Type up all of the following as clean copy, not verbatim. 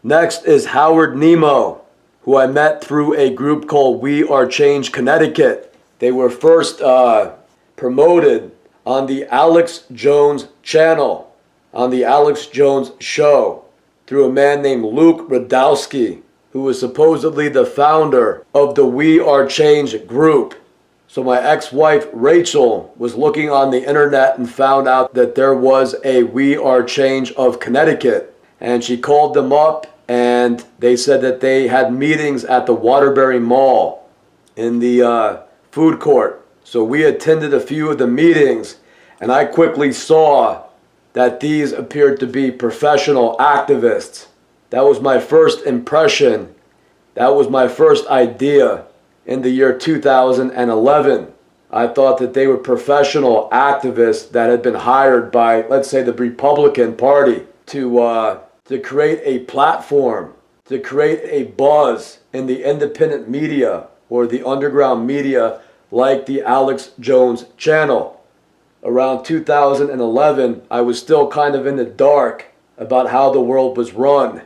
Next is Howard Nemo, who I met through a group called We Are Change Connecticut. They were first promoted on the Alex Jones channel, on the Alex Jones show, through a man named Luke Radowski, who was supposedly the founder of the We Are Change group. So my ex-wife Rachel was looking on the internet and found out that there was a We Are Change of Connecticut. And she called them up and they said that they had meetings at the Waterbury Mall in the food court. So we attended a few of the meetings and I quickly saw that these appeared to be professional activists. That was my first impression. That was my first idea in the year 2011. I thought that they were professional activists that had been hired by, let's say, the Republican Party to create a platform, to create a buzz in the independent media or the underground media like the Alex Jones channel. Around 2011, I was still kind of in the dark about how the world was run.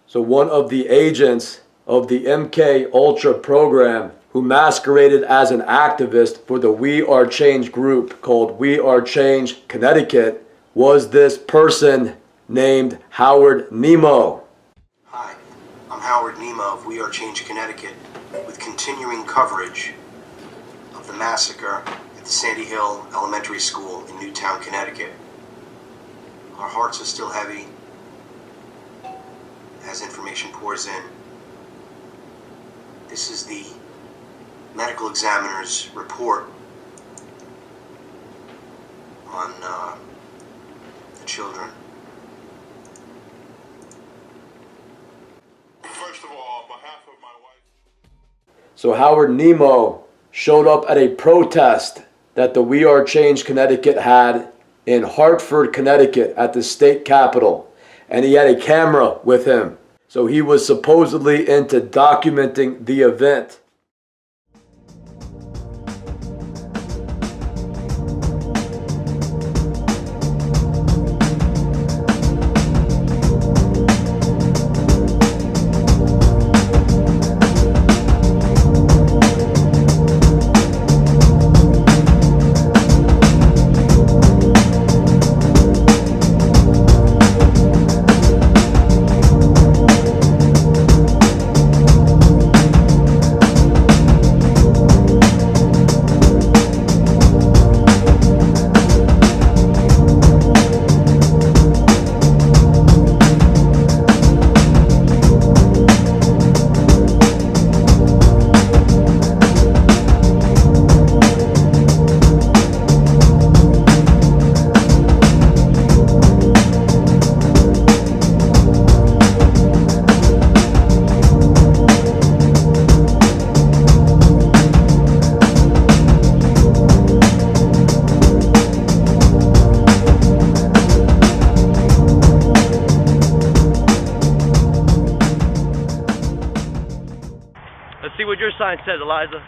So one of the agents of the MK Ultra program who masqueraded as an activist for the We Are Change group called We Are Change Connecticut was this person named Howard Nemo. Hi, I'm Howard Nemo of We Are Change Connecticut with continuing coverage of the massacre at the Sandy Hill Elementary School in Newtown, Connecticut. Our hearts are still heavy as information pours in. This is the medical examiner's report on the children. First of all, on behalf of my wife. So Howard Nemo showed up at a protest that the We Are Change Connecticut had in Hartford, Connecticut at the state capitol. And he had a camera with him. So he was supposedly into documenting the event. Let's see what your sign says, Eliza.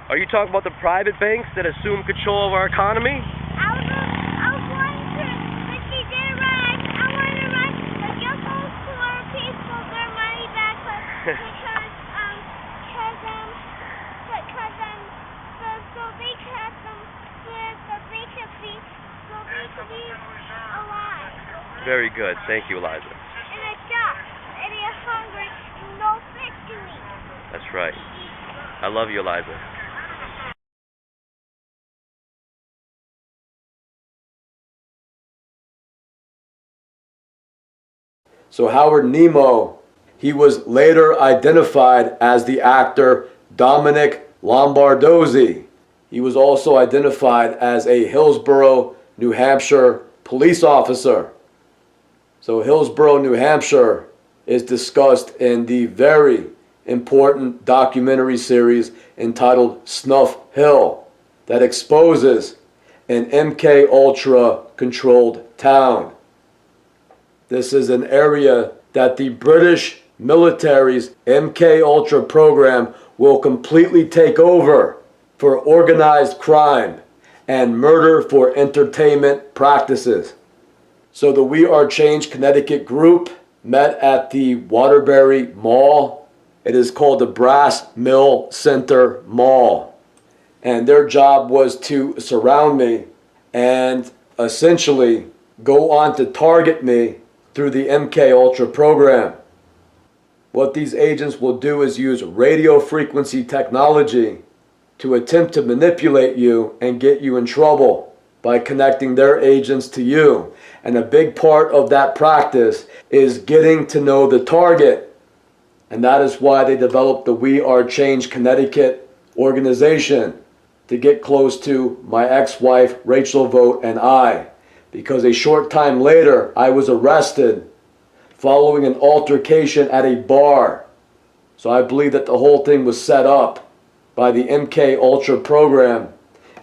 Are you talking about the private banks that assume control of our economy? I was going to, but she did run. I wanted to run, but give those poor people their money back because so they could be alive. Very good. Thank you, Eliza. And a job, and they're hungry, and no fish to eat. That's right. I love you, Eliza. So Howard Nemo, he was later identified as the actor Dominic Lombardozzi. He was also identified as a Hillsborough, New Hampshire police officer. So Hillsborough, New Hampshire is discussed in the very important documentary series entitled Snuff Hill that exposes an MK Ultra controlled town. This is an area that the British military's MK Ultra program will completely take over for organized crime and murder for entertainment practices. So the We Are Change Connecticut group met at the Waterbury Mall. It is called the Brass Mill Center Mall. And their job was to surround me and essentially go on to target me through the MK Ultra program. What these agents will do is use radio frequency technology to attempt to manipulate you and get you in trouble by connecting their agents to you. And a big part of that practice is getting to know the target. And that is why they developed the We Are Change Connecticut organization, to get close to my ex-wife Rachel Vogt and I. Because a short time later, I was arrested following an altercation at a bar. So I believe that the whole thing was set up by the MK Ultra program,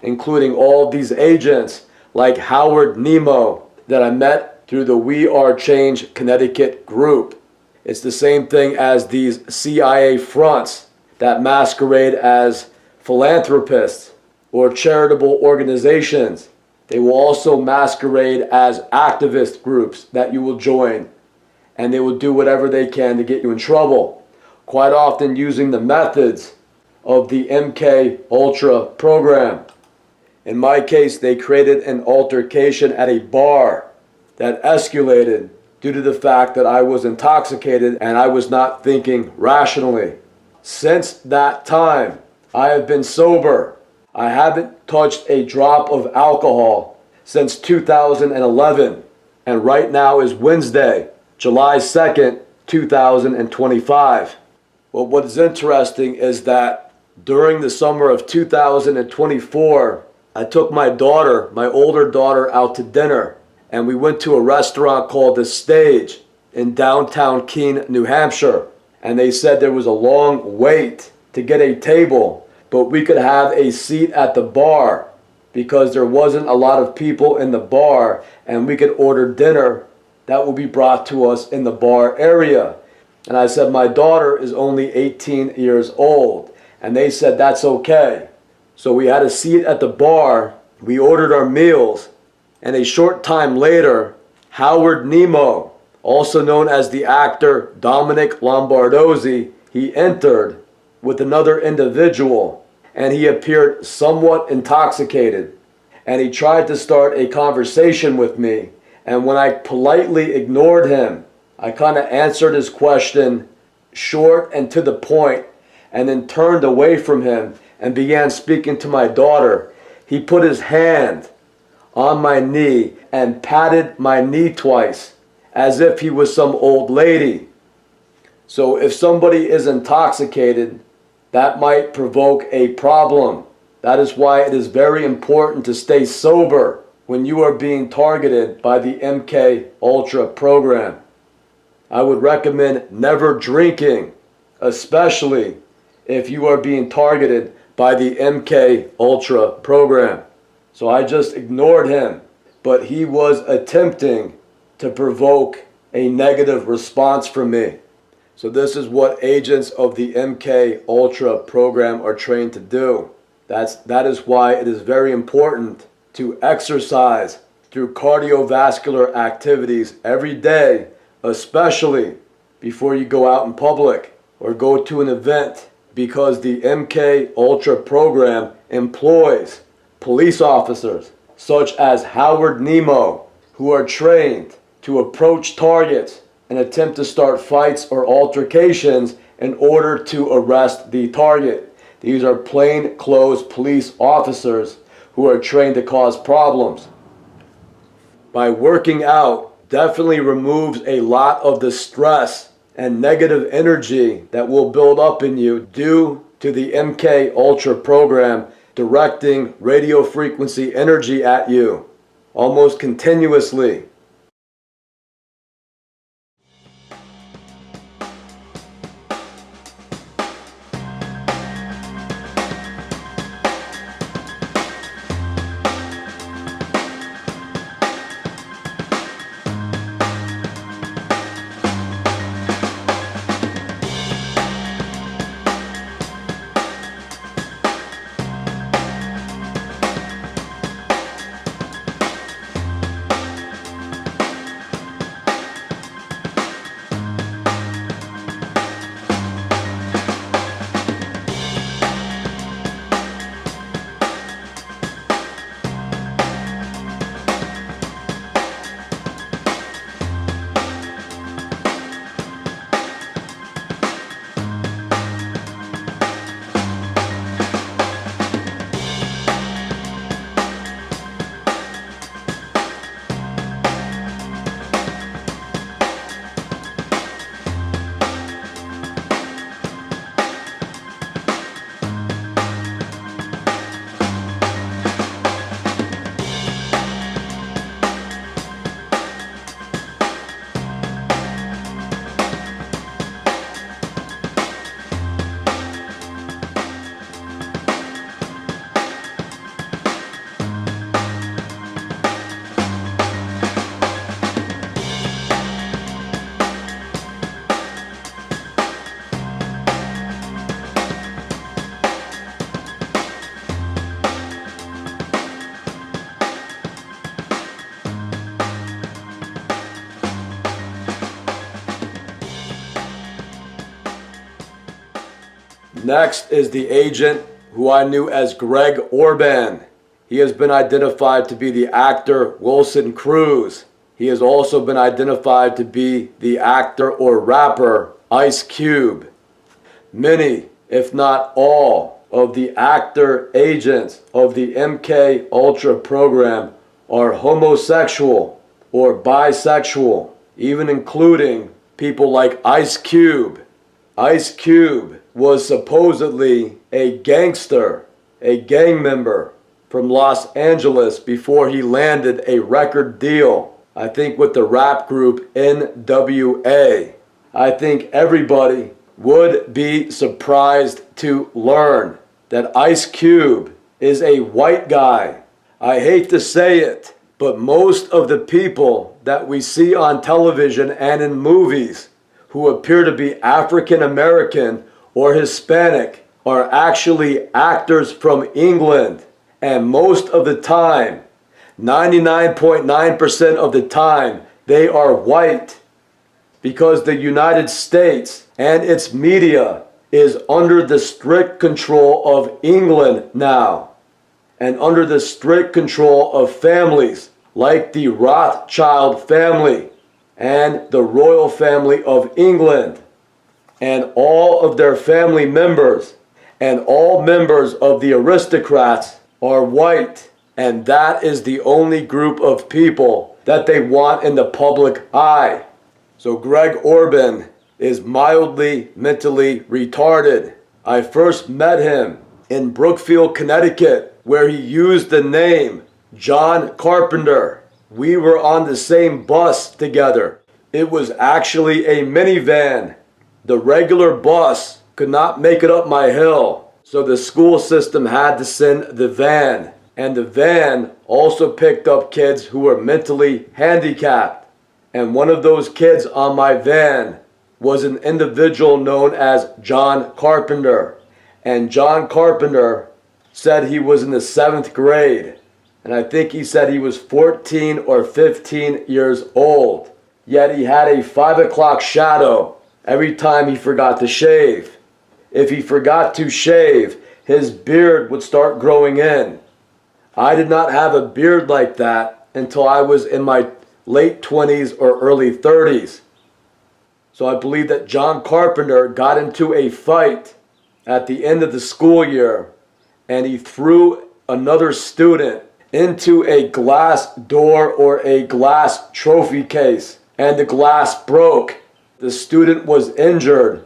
including all of these agents like Howard Nemo that I met through the We Are Change Connecticut group. It's the same thing as these CIA fronts that masquerade as philanthropists or charitable organizations. They will also masquerade as activist groups that you will join, and they will do whatever they can to get you in trouble, quite often using the methods of the MK Ultra program. In my case, they created an altercation at a bar that escalated due to the fact that I was intoxicated and I was not thinking rationally. Since that time, I have been sober. I haven't touched a drop of alcohol since 2011, and right now is Wednesday, July 2nd, 2025. Well, what is interesting is that during the summer of 2024, I took my daughter, my older daughter, out to dinner, and we went to a restaurant called The Stage in downtown Keene, New Hampshire, and they said there was a long wait to get a table, but we could have a seat at the bar because there wasn't a lot of people in the bar, and we could order dinner that will be brought to us in the bar area. And I said, my daughter is only 18 years old, and they said that's okay. So we had a seat at the bar, we ordered our meals, and a short time later, Howard Nemo, also known as the actor Dominic Lombardozzi, he entered with another individual, and he appeared somewhat intoxicated, and he tried to start a conversation with me. And when I politely ignored him, I kind of answered his question short and to the point, and then turned away from him and began speaking to my daughter. He put his hand on my knee and patted my knee twice as if he was some old lady. So if somebody is intoxicated, that might provoke a problem. That is why it is very important to stay sober when you are being targeted by the MK Ultra program. I would recommend never drinking, especially if you are being targeted by the MK Ultra program. So I just ignored him, but he was attempting to provoke a negative response from me. So this is what agents of the MK Ultra program are trained to do. That is why it is very important to exercise through cardiovascular activities every day, especially before you go out in public or go to an event, because the MK Ultra program employs police officers such as Howard Nemo, who are trained to approach targets and attempt to start fights or altercations in order to arrest the target. These are plainclothes police officers who are trained to cause problems. By working out definitely removes a lot of the stress and negative energy that will build up in you due to the MK Ultra program directing radio frequency energy at you almost continuously. next is the agent who I knew as Greg Orban. He has been identified to be the actor Wilson Cruz. He has also been identified to be the actor or rapper Ice Cube. Many, if not all, of the actor agents of the MK Ultra program are homosexual or bisexual, even including people like Ice Cube. Ice Cube was supposedly a gangster, a gang member from Los Angeles before he landed a record deal, I think with the rap group NWA. I think everybody would be surprised to learn that Ice Cube is a white guy. I hate to say it, but most of the people that we see on television and in movies who appear to be African American or Hispanic are actually actors from England. And most of the time, 99.9% of the time, they are white, because the United States and its media is under the strict control of England now, and under the strict control of families like the Rothschild family and the royal family of England, and all of their family members and all members of the aristocrats are white, and that is the only group of people that they want in the public eye. So Greg Orban is mildly mentally retarded. I first met him in Brookfield, Connecticut, where he used the name John Carpenter. We were on the same bus together. It was actually a minivan. The regular bus could not make it up my hill, so the school system had to send the van. And the van also picked up kids who were mentally handicapped. And one of those kids on my van was an individual known as John Carpenter. And John Carpenter said he was in the 7th grade. And I think he said he was 14 or 15 years old. Yet he had a 5 o'clock shadow every time he forgot to shave. If he forgot to shave, his beard would start growing in. I did not have a beard like that until I was in my late 20s or early 30s. So I believe that John Carpenter got into a fight at the end of the school year, and he threw another student into a glass door or a glass trophy case, and the glass broke. The student was injured.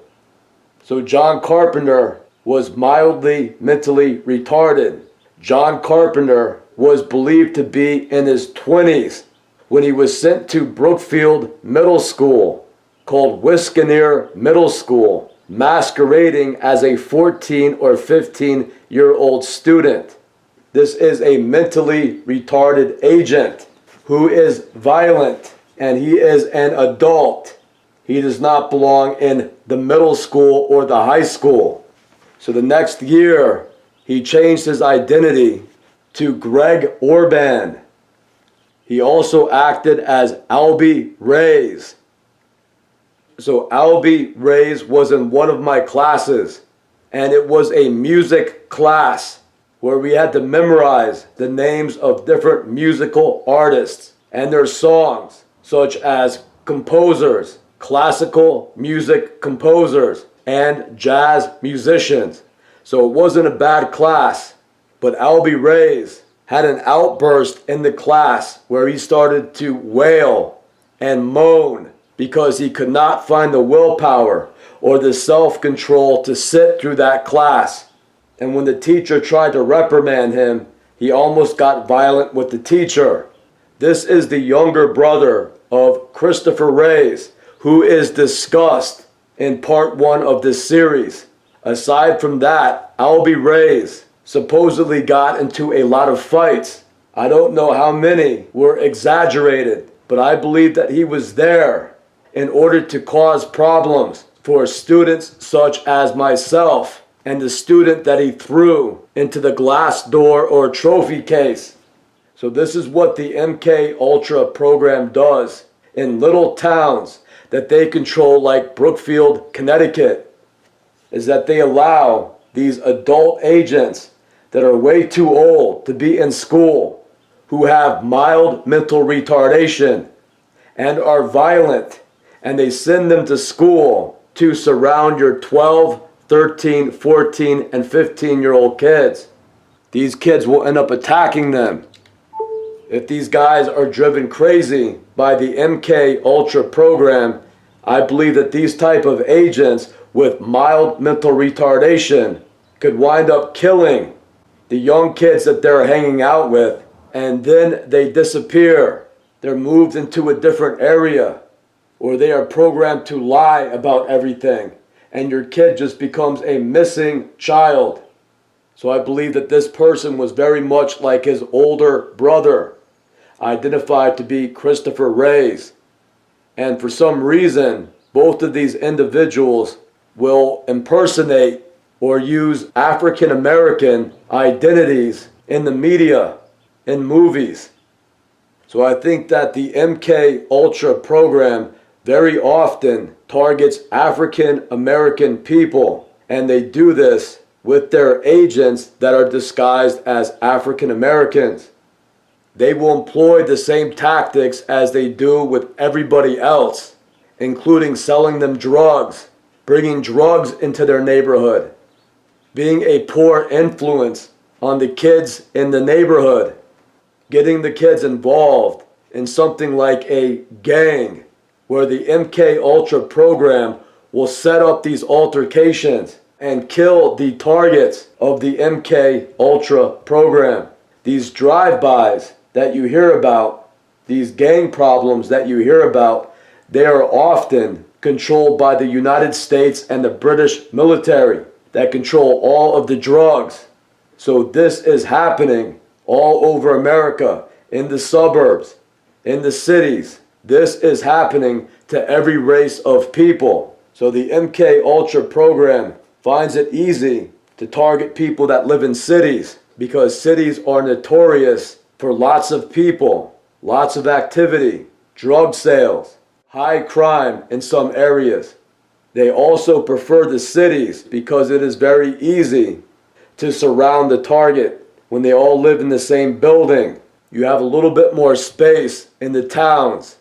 So John Carpenter was mildly mentally retarded. John Carpenter was believed to be in his 20s when he was sent to Brookfield Middle School, called Wisconsin Middle School, masquerading as a 14 or 15-year-old student. This is a mentally retarded agent who is violent, and he is an adult. He does not belong in the middle school or the high school. So the next year, he changed his identity to Greg Orban. He also acted as Albie Reyes. So Albie Reyes was in one of my classes, and it was a music class where we had to memorize the names of different musical artists and their songs, such as composers, classical music composers, and jazz musicians. So it wasn't a bad class, but Albie Reyes had an outburst in the class where he started to wail and moan because he could not find the willpower or the self-control to sit through that class. And when the teacher tried to reprimand him, he almost got violent with the teacher. This is the younger brother of Christopher Reyes, who is discussed in part 1 of this series. Aside from that, Albie Reyes supposedly got into a lot of fights. I don't know how many were exaggerated, but I believe that he was there in order to cause problems for students such as myself and the student that he threw into the glass door or trophy case. So this is what the MK Ultra program does in little towns that they control, like Brookfield, Connecticut, is that they allow these adult agents that are way too old to be in school, who have mild mental retardation and are violent, and they send them to school to surround your 12, 13, 14, and 15-year-old kids. These kids will end up attacking them. If these guys are driven crazy by the MK Ultra program, I believe that these type of agents with mild mental retardation could wind up killing the young kids that they're hanging out with, and then they disappear. They're moved into a different area, or they are programmed to lie about everything, and your kid just becomes a missing child. So I believe that this person was very much like his older brother, identified to be Christopher Reyes. And for some reason, both of these individuals will impersonate or use African American identities in the media, in movies. So I think that the MK Ultra program very often targets African American people, and they do this with their agents that are disguised as African Americans. They will employ the same tactics as they do with everybody else, including selling them drugs, bringing drugs into their neighborhood, being a poor influence on the kids in the neighborhood, getting the kids involved in something like a gang, where the MK Ultra program will set up these altercations and kill the targets of the MK Ultra program. These drive-bys that you hear about, these gang problems that you hear about, they are often controlled by the United States and the British military that control all of the drugs. So this is happening all over America, in the suburbs, in the cities. This is happening to every race of people. So the MK Ultra program finds it easy to target people that live in cities, because cities are notorious for lots of people, lots of activity, drug sales, high crime in some areas. They also prefer the cities because it is very easy to surround the target when they all live in the same building. You have a little bit more space in the towns.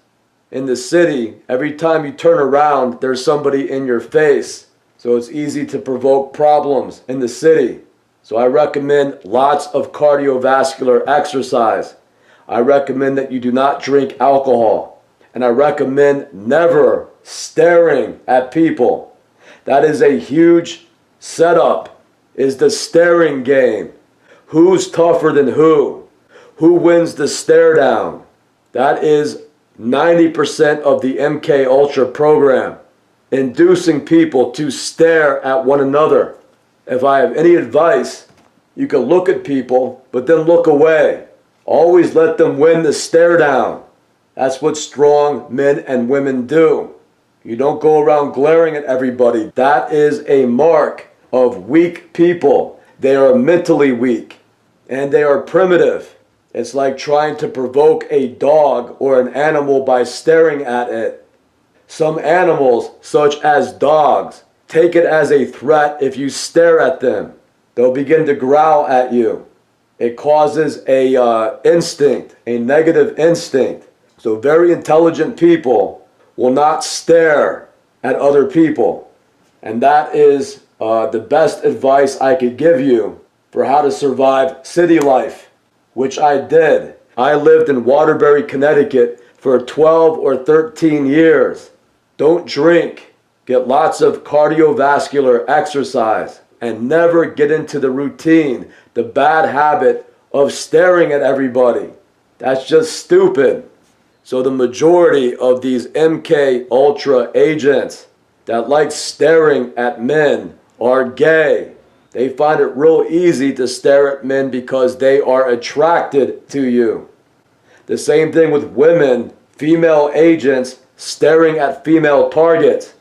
In the city, every time you turn around, there's somebody in your face. So it's easy to provoke problems in the city. So I recommend lots of cardiovascular exercise. I recommend that you do not drink alcohol. And I recommend never staring at people. That is a huge setup, is the staring game. Who's tougher than who? Who wins the stare down? That is 90% of the MK Ultra program, inducing people to stare at one another. If I have any advice, you can look at people, but then look away. Always let them win the stare down. That's what strong men and women do. You don't go around glaring at everybody. That is a mark of weak people. They are mentally weak, and they are primitive. It's like trying to provoke a dog or an animal by staring at it. Some animals, such as dogs, take it as a threat if you stare at them. They'll begin to growl at you. It causes a instinct, a negative instinct. So very intelligent people will not stare at other people. And that is the best advice I could give you for how to survive city life, which I did. I lived in Waterbury, Connecticut for 12 or 13 years. Don't drink. Get lots of cardiovascular exercise, and never get into the routine, the bad habit of staring at everybody. That's just stupid. So the majority of these MK Ultra agents that like staring at men are gay. They find it real easy to stare at men because they are attracted to you. The same thing with women, female agents staring at female targets.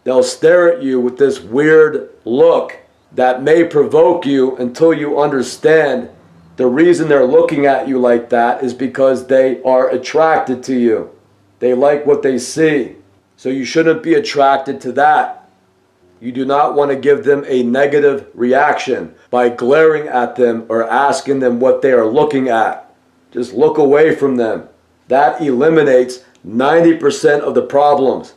They'll stare at you with this weird look that may provoke you until you understand the reason they're looking at you like that is because they are attracted to you. They like what they see. So you shouldn't be attracted to that. You do not want to give them a negative reaction by glaring at them or asking them what they are looking at. Just look away from them. That eliminates 90% of the problems.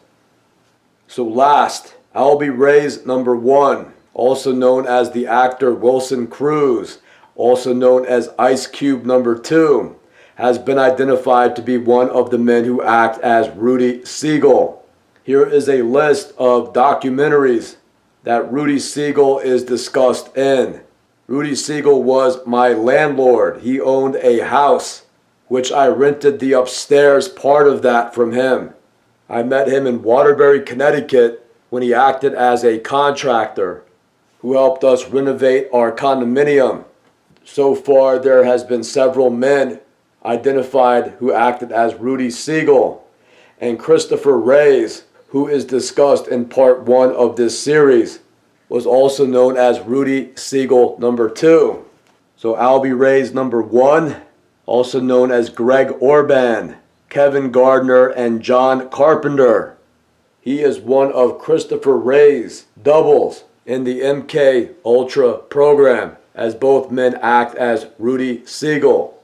So last, Albie Ray's number 1, also known as the actor Wilson Cruz, also known as Ice Cube number 2, has been identified to be one of the men who act as Rudy Siegel. Here is a list of documentaries that Rudy Siegel is discussed in. Rudy Siegel was my landlord. He owned a house, which I rented the upstairs part of that from him. I met him in Waterbury, Connecticut when he acted as a contractor who helped us renovate our condominium. So far, there has been several men identified who acted as Rudy Siegel, and Christopher Reyes, who is discussed in part 1 of this series, was also known as Rudy Siegel number 2. So Albie Ray's number 1, also known as Greg Orban, Kevin Gardner, and John Carpenter. He is one of Christopher Reyes' doubles in the MK Ultra program, as both men act as Rudy Siegel.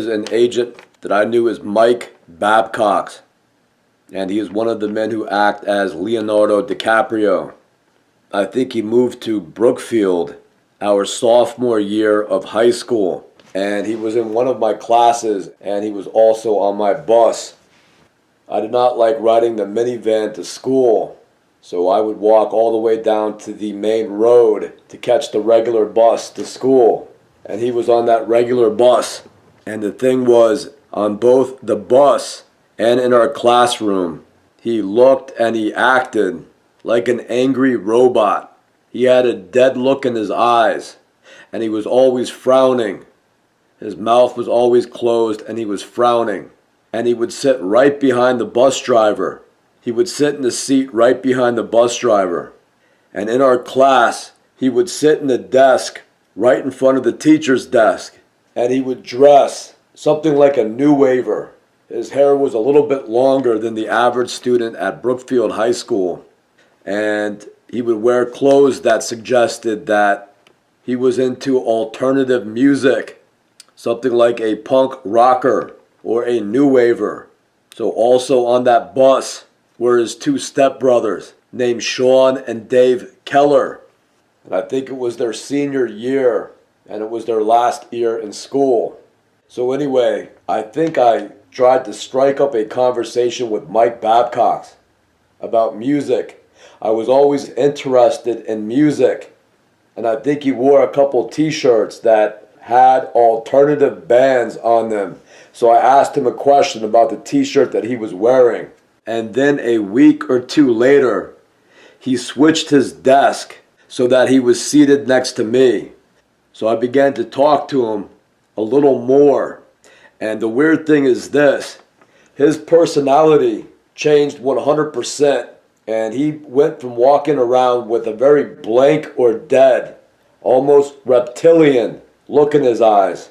an agent that I knew as Mike Babcock, and he is one of the men who act as Leonardo DiCaprio. I think he moved to Brookfield our sophomore year of high school, and he was in one of my classes, and he was also on my bus. I did not like riding the minivan to school, so I would walk all the way down to the main road to catch the regular bus to school. And he was on that regular bus. And the thing was, on both the bus and in our classroom, he looked and he acted like an angry robot. He had a dead look in his eyes, and he was always frowning. His mouth was always closed, and he was frowning. And he would sit right behind the bus driver. He would sit in the seat right behind the bus driver. And in our class, he would sit in the desk right in front of the teacher's desk. And he would dress something like a new waiver. His hair was a little bit longer than the average student at Brookfield High School. And he would wear clothes that suggested that he was into alternative music, something like a punk rocker or a new waiver. So also on that bus were his two stepbrothers named Sean and Dave Keller. And I think it was their senior year, and it was their last year in school. So anyway, I think I tried to strike up a conversation with Mike Babcock about music. I was always interested in music, and I think he wore a couple t-shirts that had alternative bands on them. So I asked him a question about the t-shirt that he was wearing. And then a week or two later, he switched his desk so that he was seated next to me. So I began to talk to him a little more. And the weird thing is this, his personality changed 100%. And he went from walking around with a very blank or dead, almost reptilian look in his eyes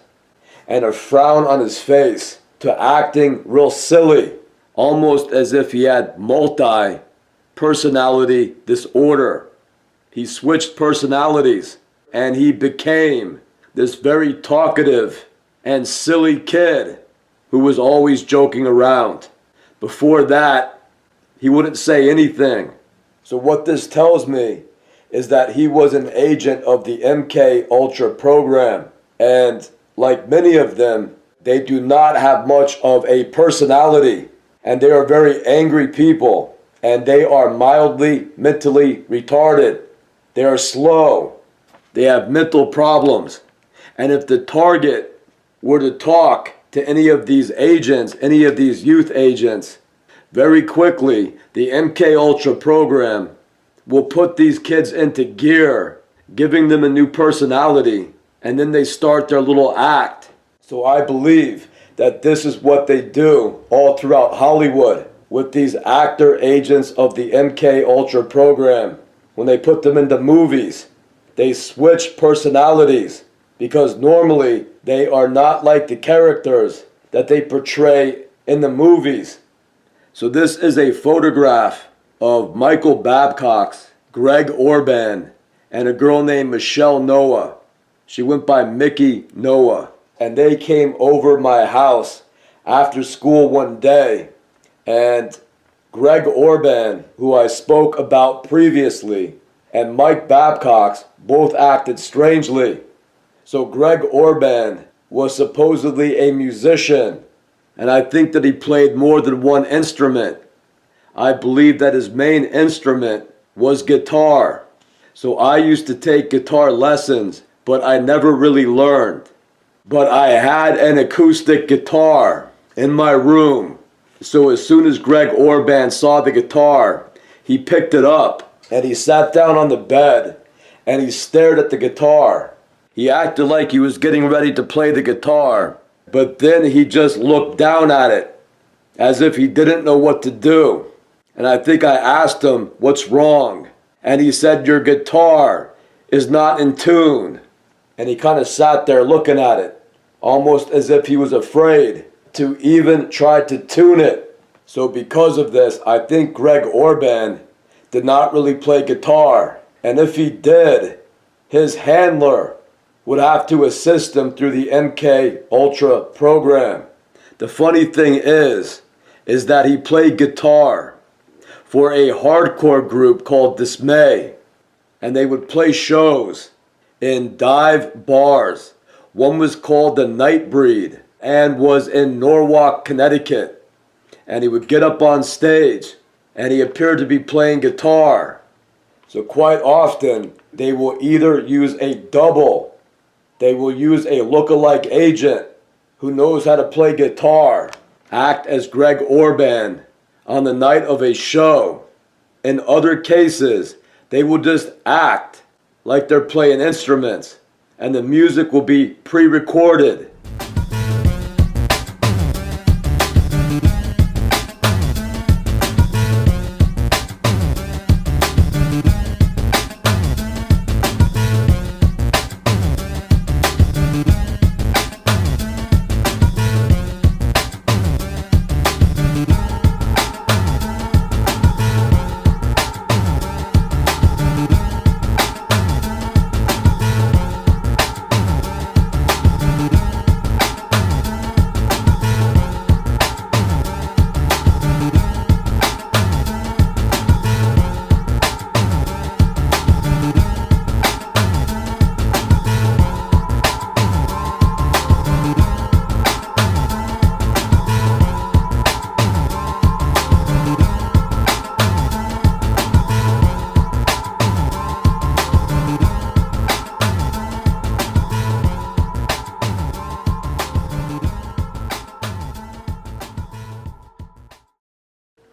and a frown on his face to acting real silly, almost as if he had multi-personality disorder. He switched personalities and he became this very talkative and silly kid who was always joking around. Before that, he wouldn't say anything. So what this tells me is that he was an agent of the MK Ultra program. And like many of them, they do not have much of a personality. And they are very angry people. And they are mildly mentally retarded. They are slow. They have mental problems. And if the target were to talk to any of these agents, any of these youth agents, very quickly, the MK Ultra program will put these kids into gear, giving them a new personality, and then they start their little act. So I believe that this is what they do all throughout Hollywood with these actor agents of the MK Ultra program. When they put them into movies, they switch personalities because normally they are not like the characters that they portray in the movies. So this is a photograph of Michael Babcock, Greg Orban, and a girl named Michelle Noah. She went by Mickey Noah. And they came over my house after school one day. And Greg Orban, who I spoke about previously, and Mike Babcock both acted strangely. So Greg Orban was supposedly a musician. And I think that he played more than one instrument. I believe that his main instrument was guitar. So I used to take guitar lessons, but I never really learned. But I had an acoustic guitar in my room. So as soon as Greg Orban saw the guitar, he picked it up and he sat down on the bed and he stared at the guitar. He acted like he was getting ready to play the guitar. But then he just looked down at it as if he didn't know what to do. And I think I asked him, "What's wrong?" And he said, "Your guitar is not in tune." And he kind of sat there looking at it, almost as if he was afraid to even try to tune it. So because of this, I think Greg Orban did not really play guitar. And if he did, his handler would have to assist him through the MK Ultra program. The funny thing is that he played guitar for a hardcore group called Dismay, and they would play shows in dive bars. One was called the Nightbreed and was in Norwalk, Connecticut. And he would get up on stage and he appeared to be playing guitar. So quite often they will either use a double, they will use a look-alike agent who knows how to play guitar, act as Greg Orban on the night of a show. In other cases, they will just act like they're playing instruments, and the music will be pre-recorded.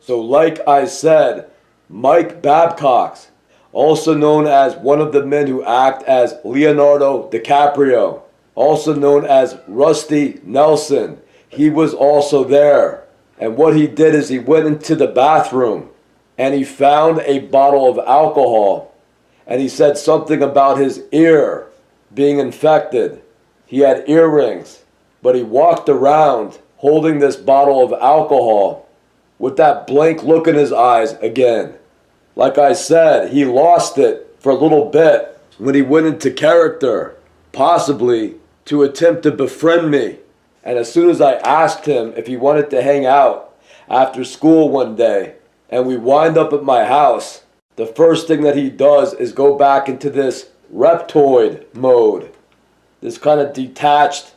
So like I said, Mike Babcock, also known as one of the men who act as Leonardo DiCaprio, also known as Rusty Nelson, he was also there. And what he did is he went into the bathroom and he found a bottle of alcohol, and he said something about his ear being infected. He had earrings, but he walked around holding this bottle of alcohol with that blank look in his eyes again. Like I said, he lost it for a little bit when he went into character, possibly to attempt to befriend me. And as soon as I asked him if he wanted to hang out after school one day, and we wind up at my house, the first thing that he does is go back into this reptoid mode, this kind of detached,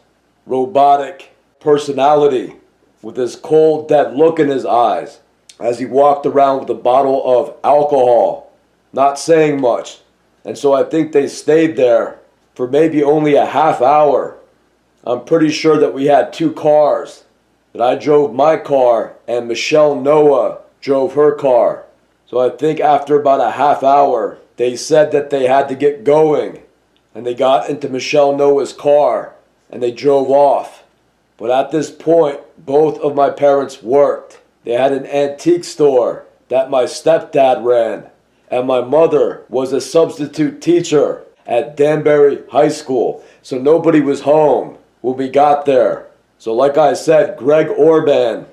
robotic personality with this cold, dead look in his eyes as he walked around with a bottle of alcohol, not saying much. And so I think they stayed there for maybe only a half hour. I'm pretty sure that we had two cars, that I drove my car and Michelle Noah drove her car. So I think after about a half hour, they said that they had to get going, and they got into Michelle Noah's car and they drove off. But at this point, both of my parents worked. They had an antique store that my stepdad ran, and my mother was a substitute teacher at Danbury High School, so nobody was home when we got there. So like I said, Greg Orban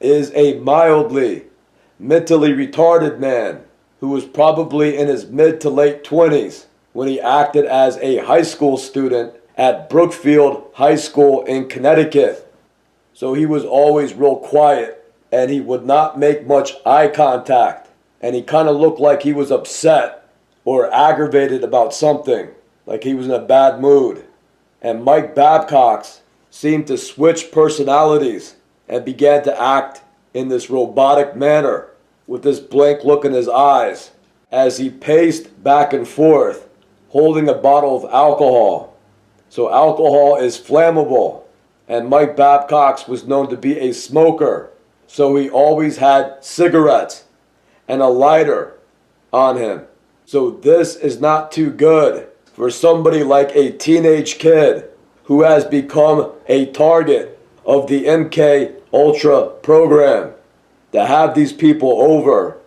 is a mildly mentally retarded man who was probably in his mid to late 20s when he acted as a high school student at Brookfield High School in Connecticut. So he was always real quiet and he would not make much eye contact, and he kind of looked like he was upset or aggravated about something, like he was in a bad mood. And Mike Babcock seemed to switch personalities and began to act in this robotic manner with this blank look in his eyes as he paced back and forth holding a bottle of alcohol. So alcohol is flammable, and Mike Babcock was known to be a smoker, so he always had cigarettes and a lighter on him. So this is not too good for somebody like a teenage kid who has become a target of the MK Ultra program, to have these people over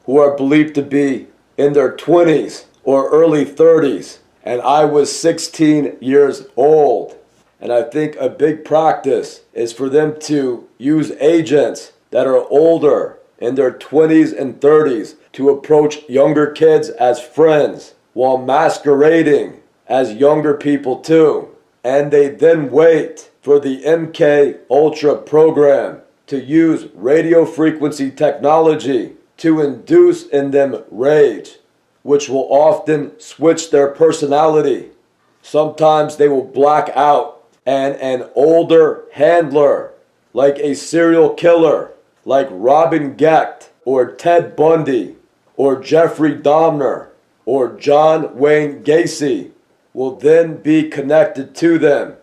who are believed to be in their 20s or early 30s. And I was 16 years old. And I think a big practice is for them to use agents that are older, in their 20s and 30s, to approach younger kids as friends while masquerading as younger people too. And they then wait for the MK Ultra program to use radio frequency technology to induce in them rage, which will often switch their personality. Sometimes they will black out, and an older handler, like a serial killer, like Robin Gecht, or Ted Bundy, or Jeffrey Dahmer, or John Wayne Gacy, will then be connected to them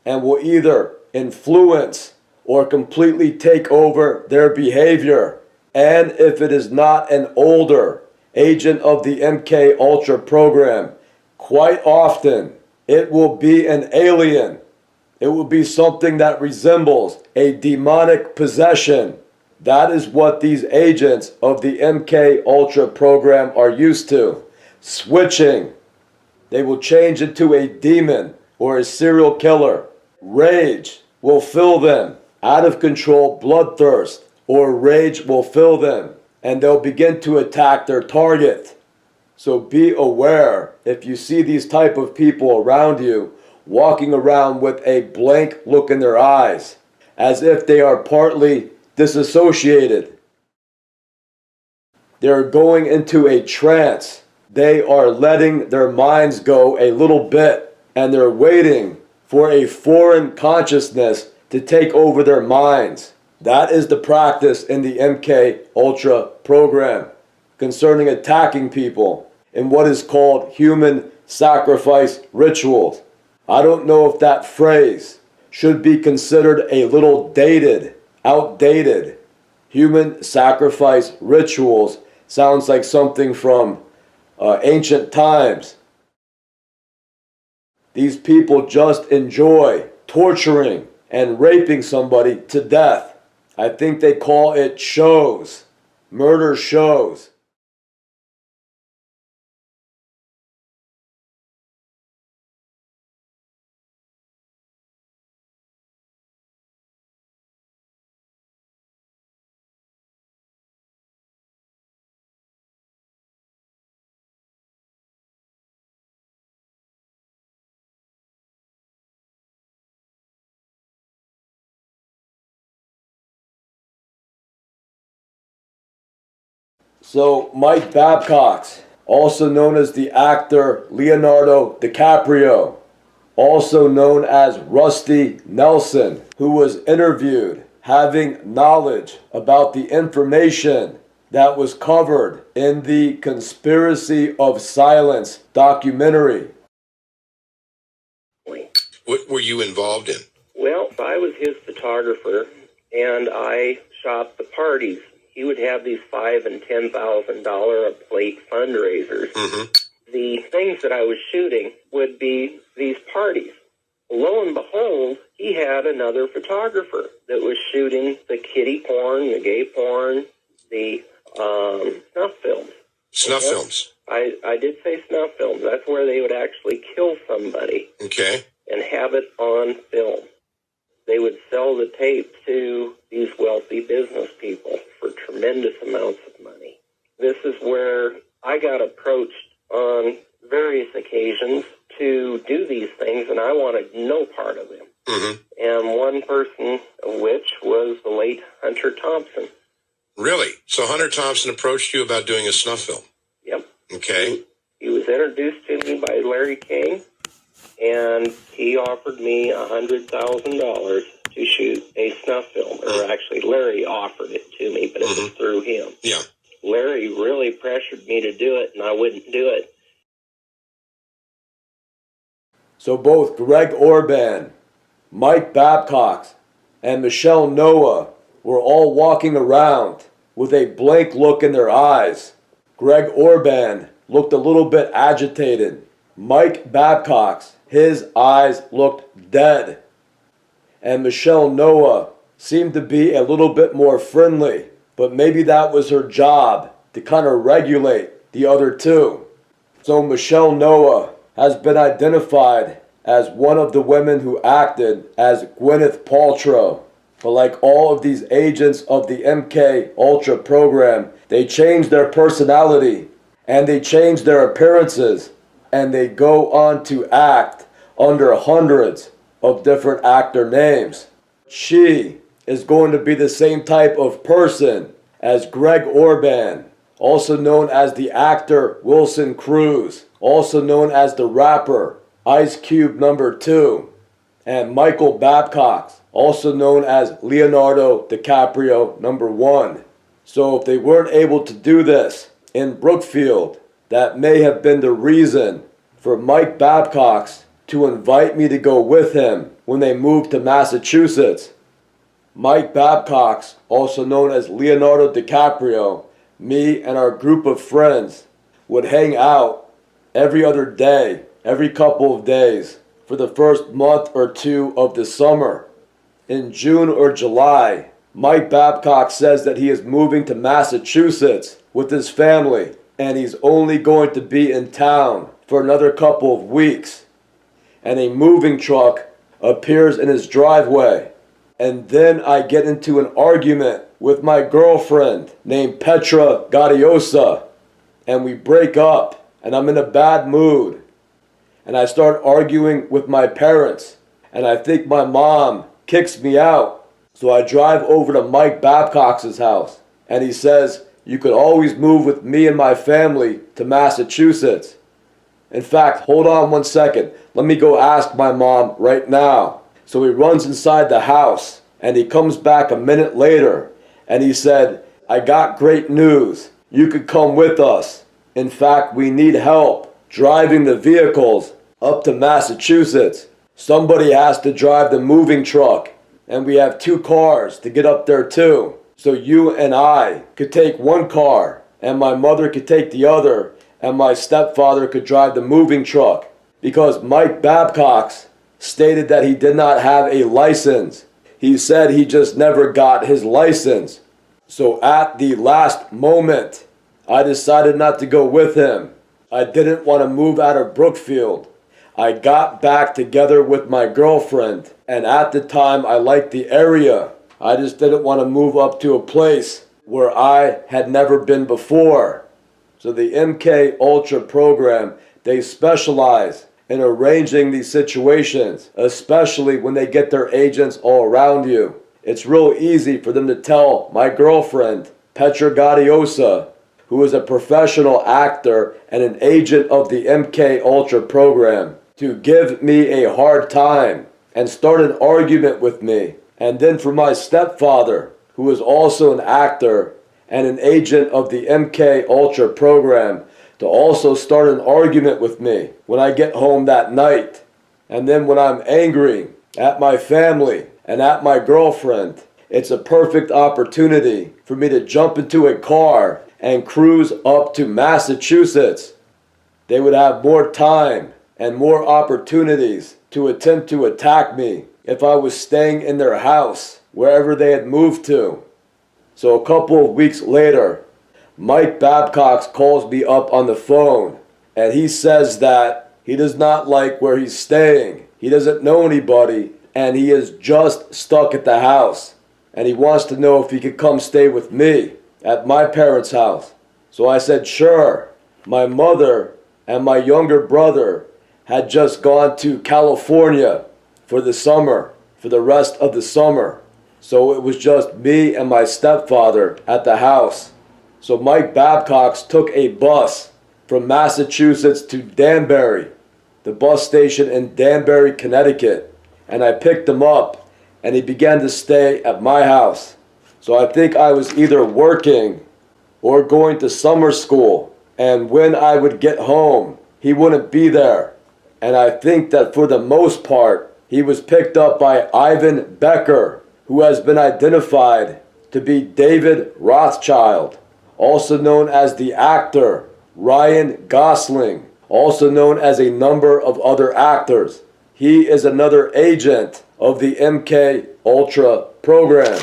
and will either influence or completely take over their behavior. And if it is not an older agent of the MK Ultra program, quite often it will be an alien. It will be something that resembles a demonic possession. That is what these agents of the MK Ultra program are used to. Switching. They will change into a demon or a serial killer. Rage will fill them. Out of control bloodthirst or rage will fill them, and they'll begin to attack their target. So be aware if you see these type of people around you walking around with a blank look in their eyes, as if they are partly disassociated. They're going into a trance. They are letting their minds go a little bit, and they're waiting for a foreign consciousness to take over their minds. That is the practice in the MK Ultra program concerning attacking people in what is called human sacrifice rituals. I don't know if that phrase should be considered a little dated, outdated. Human sacrifice rituals sounds like something from ancient times. These people just enjoy torturing and raping somebody to death. I think they call it shows, murder shows. So Mike Babcock, also known as the actor Leonardo DiCaprio, also known as Rusty Nelson, who was interviewed having knowledge about the information that was covered in the Conspiracy of Silence documentary. What were you involved in? Well, I was his photographer, and I shot the parties. He would have these $5,000 and $10,000 a plate fundraisers. Mm-hmm. The things that I was shooting would be these parties. Lo and behold, he had another photographer that was shooting the kiddie porn, the gay porn, the snuff films. Snuff films. I did say snuff films. That's where they would actually kill somebody. Okay. And have it on film. They would sell the tape to these wealthy business people for tremendous amounts of money. This is where I got approached on various occasions to do these things, and I wanted no part of them. Mm-hmm. And one person of which was the late Hunter Thompson. Really? So Hunter Thompson approached you about doing a snuff film? Yep. Okay. He was introduced to me by Larry King, and he offered me $100,000 to shoot a snuff film. Or actually, Larry offered it to me, but it was through him. Yeah. Larry really pressured me to do it, and I wouldn't do it. So both Greg Orban, Mike Babcock, and Michelle Noah were all walking around with a blank look in their eyes. Greg Orban looked a little bit agitated. Mike Babcock, his eyes looked dead. And Michelle Noah seemed to be a little bit more friendly, but maybe that was her job to kind of regulate the other two. So Michelle Noah has been identified as one of the women who acted as Gwyneth Paltrow. But like all of these agents of the MK Ultra program, they changed their personality and they changed their appearances and they go on to act under hundreds of different actor names. She is going to be the same type of person as Greg Orban, also known as the actor Wilson Cruz, also known as the rapper Ice Cube #2, and Michael Babcock, also known as Leonardo DiCaprio #1. So if they weren't able to do this in Brookfield, that may have been the reason for Mike Babcock to invite me to go with him when they moved to Massachusetts. Mike Babcock, also known as Leonardo DiCaprio, me and our group of friends would hang out every other day, every couple of days, for the first month or two of the summer. In June or July, Mike Babcock says that he is moving to Massachusetts with his family, and he's only going to be in town for another couple of weeks. And a moving truck appears in his driveway. And then I get into an argument with my girlfriend named Petra Gaudiosa, and we break up, and I'm in a bad mood. And I start arguing with my parents, and I think my mom kicks me out. So I drive over to Mike Babcock's house, and he says, "You could always move with me and my family to Massachusetts." In fact, hold on one second. Let me go ask my mom right now. So he runs inside the house, and he comes back a minute later, and he said, "I got great news. You could come with us. In fact, we need help driving the vehicles up to Massachusetts. Somebody has to drive the moving truck, and we have 2 cars to get up there too. So you and I could take one car, and my mother could take the other, and my stepfather could drive the moving truck." Because Mike Babcock stated that he did not have a license. He said he just never got his license. So at the last moment, I decided not to go with him. I didn't want to move out of Brookfield. I got back together with my girlfriend, and at the time I liked the area. I just didn't want to move up to a place where I had never been before. So the MK Ultra program, they specialize in arranging these situations, especially when they get their agents all around you. It's real easy for them to tell my girlfriend, Petra Gaudiosa, who is a professional actor and an agent of the MK Ultra program, to give me a hard time and start an argument with me. And then for my stepfather, who is also an actor and an agent of the MK Ultra program, to also start an argument with me when I get home that night. And then when I'm angry at my family and at my girlfriend, it's a perfect opportunity for me to jump into a car and cruise up to Massachusetts. They would have more time and more opportunities to attempt to attack me if I was staying in their house, wherever they had moved to. So a couple of weeks later, Mike Babcock calls me up on the phone, and he says that he does not like where he's staying. He doesn't know anybody, and he is just stuck at the house. And he wants to know if he could come stay with me at my parents' house. So I said, sure. My mother and my younger brother had just gone to California for the summer, for the rest of the summer. So it was just me and my stepfather at the house. So Mike Babcock took a bus from Massachusetts to Danbury, the bus station in Danbury, Connecticut. And I picked him up, and he began to stay at my house. So I think I was either working or going to summer school. And when I would get home, he wouldn't be there. And I think that for the most part, he was picked up by Ivan Becker, who has been identified to be David Rothschild, also known as the actor Ryan Gosling, also known as a number of other actors. He is another agent of the MK Ultra program.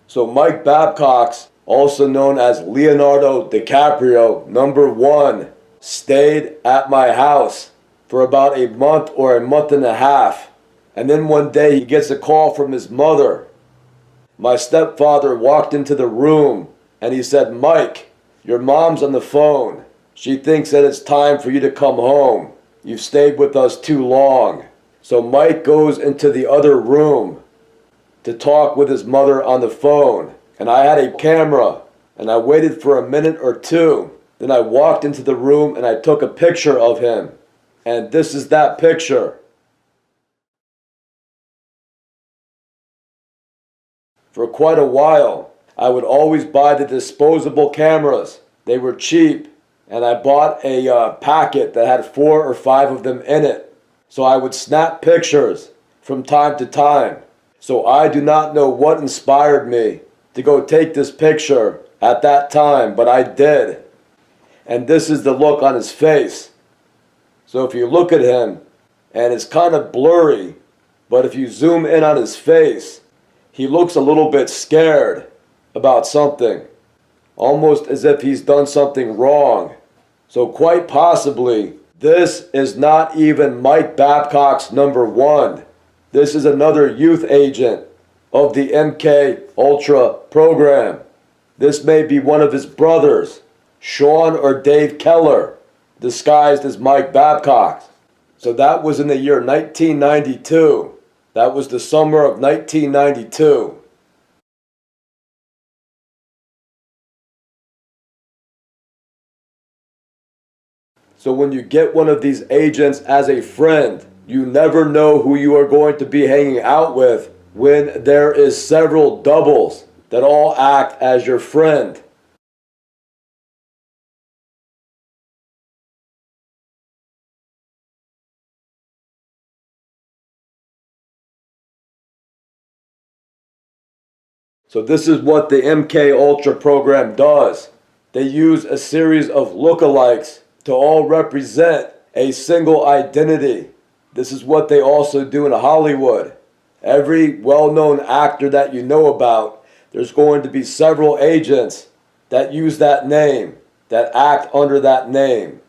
So Mike Babcock, also known as Leonardo DiCaprio, number one, stayed at my house for about a month or a month and a half. And then one day he gets a call from his mother. My stepfather walked into the room and he said, "Mike, your mom's on the phone. She thinks that it's time for you to come home. You've stayed with us too long." So Mike goes into the other room to talk with his mother on the phone. And I had a camera and I waited for a minute or two. Then I walked into the room and I took a picture of him. And this is that picture. For quite a while, I would always buy the disposable cameras. They were cheap. And I bought a packet that had 4 or 5 of them in it. So I would snap pictures from time to time. So I do not know what inspired me to go take this picture at that time, but I did. And this is the look on his face. So if you look at him, and it's kind of blurry, but if you zoom in on his face, he looks a little bit scared about something, almost as if he's done something wrong. So quite possibly, this is not even Mike Babcock's number one. This is another youth agent of the MK Ultra program. This may be one of his brothers, Sean or Dave Keller, disguised as Mike Babcock. So that was in the year 1992. That was the summer of 1992. So when you get one of these agents as a friend, you never know who you are going to be hanging out with when there is several doubles that all act as your friend. So this is what the MK Ultra program does. They use a series of lookalikes to all represent a single identity. This is what they also do in Hollywood. Every well-known actor that you know about, there's going to be several agents that use that name, that act under that name.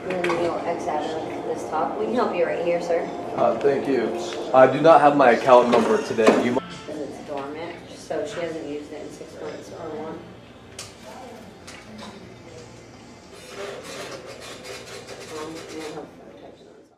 And then you'll X out of this top. We can help you right here, sir. Thank you. I do not have my account number today. You Because it's dormant, so she hasn't used it in 6 months or one. And then he'll touch it on his own.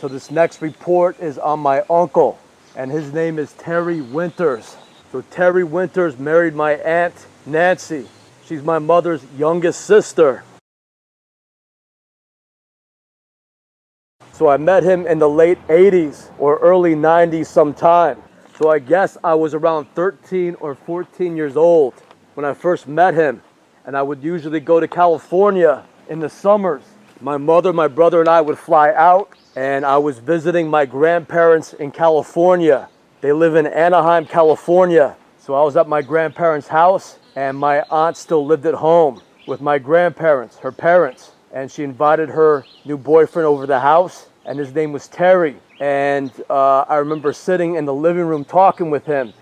So this next report is on my uncle, and his name is Terry Winters. So Terry Winters married my aunt Nancy. She's my mother's youngest sister. So I met him in the late 80s or early 90s sometime. So I guess I was around 13 or 14 years old when I first met him. And I would usually go to California in the summers. My mother, my brother, and I would fly out, and I was visiting my grandparents in California. They live in Anaheim, California. So I was at my grandparents' house, and my aunt still lived at home with my grandparents, her parents. And she invited her new boyfriend over to the house, and his name was Terry. And I remember sitting in the living room talking with him,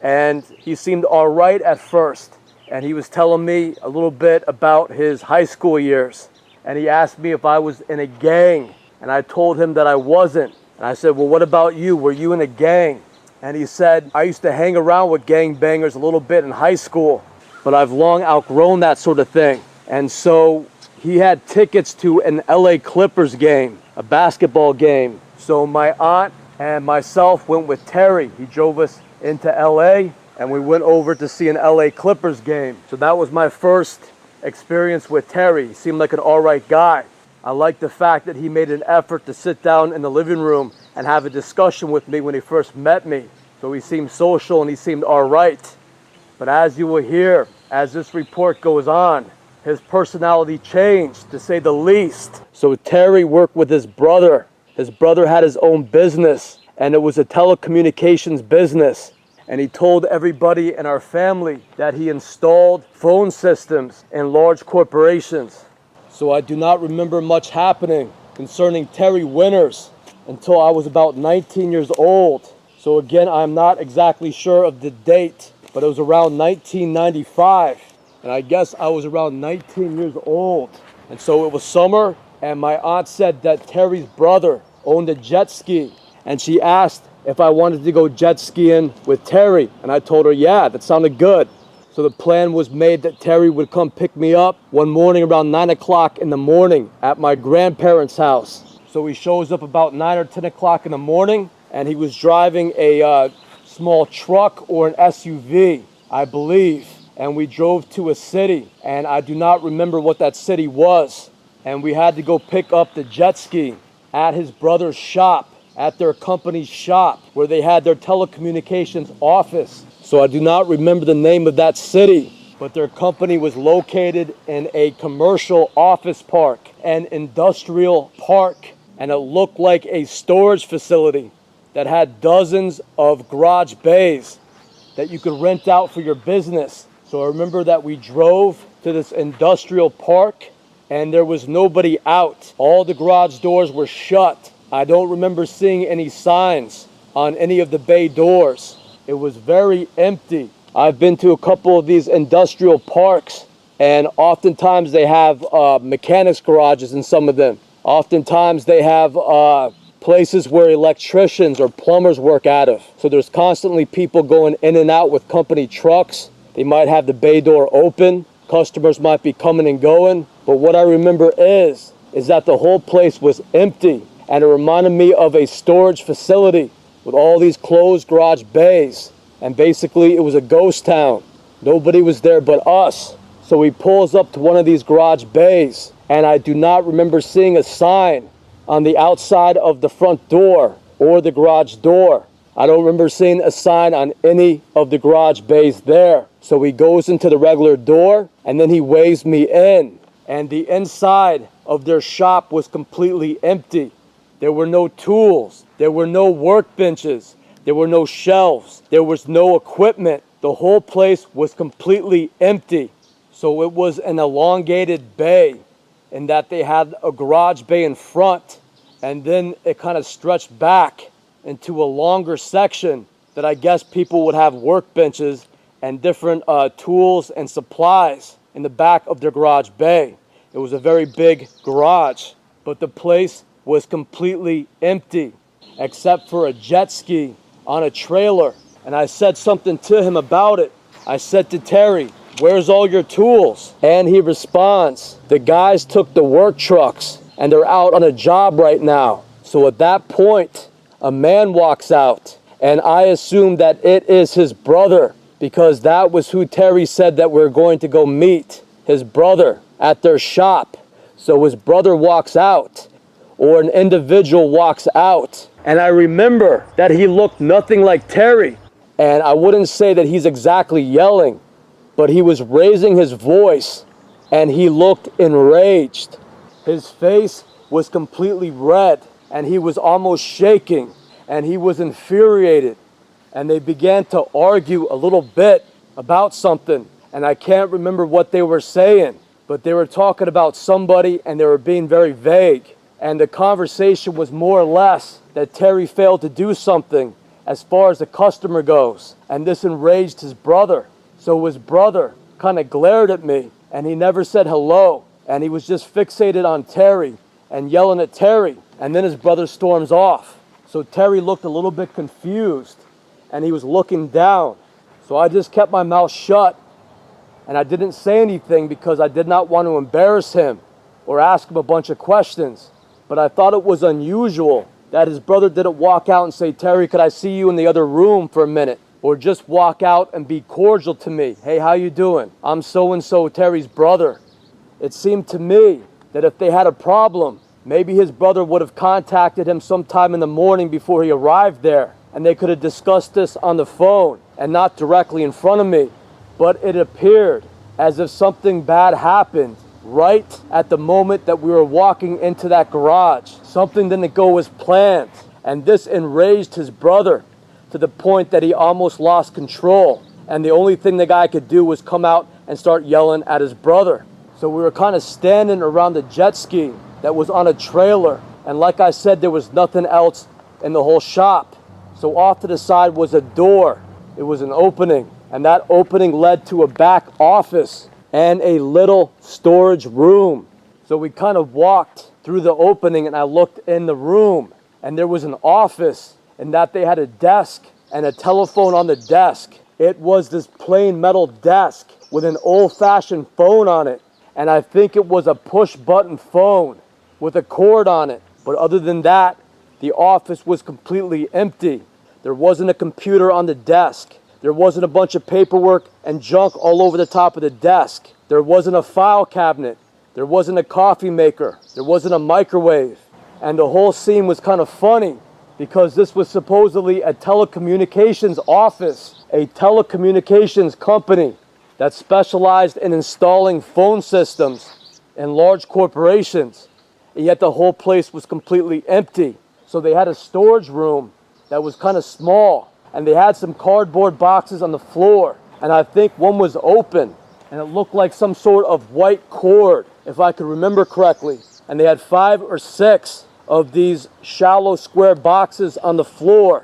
and he seemed all right at first. And he was telling me a little bit about his high school years. And he asked me if I was in a gang, and I told him that I wasn't. And I said, well, what about you? Were you in a gang? And he said, I used to hang around with gang bangers a little bit in high school, but I've long outgrown that sort of thing. And so he had tickets to an LA Clippers game, a basketball game. So my aunt and myself went with Terry. He drove us into LA, and we went over to see an LA Clippers game. So that was my first experience with Terry. He seemed like an all right guy. I liked the fact that he made an effort to sit down in the living room and have a discussion with me when he first met me. So he seemed social and he seemed all right. But as you will hear, as this report goes on, his personality changed, to say the least. So Terry worked with his brother. His brother had his own business, and it was a telecommunications business. And he told everybody in our family that he installed phone systems in large corporations. So I do not remember much happening concerning Terry Winters until I was about 19 years old. So again, I'm not exactly sure of the date, but it was around 1995. And I guess I was around 19 years old. And so it was summer, and my aunt said that Terry's brother owned a jet ski. And she asked if I wanted to go jet skiing with Terry. And I told her, yeah, that sounded good. So the plan was made that Terry would come pick me up one morning around 9 o'clock in the morning at my grandparents' house. So he shows up about 9 or 10 o'clock in the morning, and he was driving a small truck or an SUV, I believe. And we drove to a city, and I do not remember what that city was. And we had to go pick up the jet ski at his brother's shop, at their company's shop, where they had their telecommunications office. So I do not remember the name of that city, but their company was located in a commercial office park, an industrial park, and it looked like a storage facility that had dozens of garage bays that you could rent out for your business. So I remember that we drove to this industrial park, and there was nobody out. All the garage doors were shut. I don't remember seeing any signs on any of the bay doors. It was very empty. I've been to a couple of these industrial parks, and oftentimes they have mechanics garages in some of them. Oftentimes they have places where electricians or plumbers work out of. So there's constantly people going in and out with company trucks. They might have the bay door open. Customers might be coming and going. But what I remember is that the whole place was empty. And it reminded me of a storage facility with all these closed garage bays. And basically it was a ghost town. Nobody was there but us. So he pulls up to one of these garage bays, and I do not remember seeing a sign on the outside of the front door or the garage door. I don't remember seeing a sign on any of the garage bays there. So he goes into the regular door, and then he waves me in. And the inside of their shop was completely empty. There were no tools. There were no workbenches. There were no shelves. There was no equipment. The whole place was completely empty. So it was an elongated bay in that they had a garage bay in front, and then it kind of stretched back into a longer section that I guess people would have workbenches and different tools and supplies in the back of their garage bay. It was a very big garage, but the place was completely empty except for a jet ski on a trailer. And I said something to him about it. I said to Terry, "Where's all your tools?" And he responds, "The guys took the work trucks and they're out on a job right now. So at that point, a man walks out, and I assume that it is his brother, because that was who Terry said that we're going to go meet, his brother, at their shop. So his brother walks out, or an individual walks out, and I remember that he looked nothing like Terry. And I wouldn't say that he's exactly yelling, but he was raising his voice, and he looked enraged. His face was completely red, and he was almost shaking, and he was infuriated. And they began to argue a little bit about something, and I can't remember what they were saying, but they were talking about somebody, and they were being very vague. And the conversation was more or less that Terry failed to do something as far as the customer goes, and this enraged his brother. So his brother kind of glared at me, and he never said hello, and he was just fixated on Terry and yelling at Terry, and then his brother storms off. So Terry looked a little bit confused, and he was looking down. So I just kept my mouth shut, and I didn't say anything because I did not want to embarrass him or ask him a bunch of questions. But I thought it was unusual that his brother didn't walk out and say, "Terry, could I see you in the other room for a minute?" Or just walk out and be cordial to me. "Hey, how you doing? I'm so-and-so, Terry's brother." It seemed to me that if they had a problem, maybe his brother would have contacted him sometime in the morning before he arrived there, and they could have discussed this on the phone and not directly in front of me. But it appeared as if something bad happened right at the moment that we were walking into that garage. Something didn't go as planned, and this enraged his brother to the point that he almost lost control, and the only thing the guy could do was come out and start yelling at his brother. So we were kind of standing around the jet ski that was on a trailer, and like I said, there was nothing else in the whole shop. So off to the side was a door. It was an opening, and that opening led to a back office and a little storage room. So we kind of walked through the opening, and I looked in the room, and there was an office, and that they had a desk and a telephone on the desk. It was this plain metal desk with an old-fashioned phone on it, and I think it was a push-button phone with a cord on it. But other than that, the office was completely empty. There wasn't a computer on the desk. There wasn't a bunch of paperwork and junk all over the top of the desk. There wasn't a file cabinet. There wasn't a coffee maker. There wasn't a microwave. And the whole scene was kind of funny because this was supposedly a telecommunications office, a telecommunications company that specialized in installing phone systems in large corporations. And yet the whole place was completely empty. So they had a storage room that was kind of small, and they had some cardboard boxes on the floor, and I think one was open, and it looked like some sort of white cord, if I could remember correctly. And they had 5 or 6 of these shallow square boxes on the floor.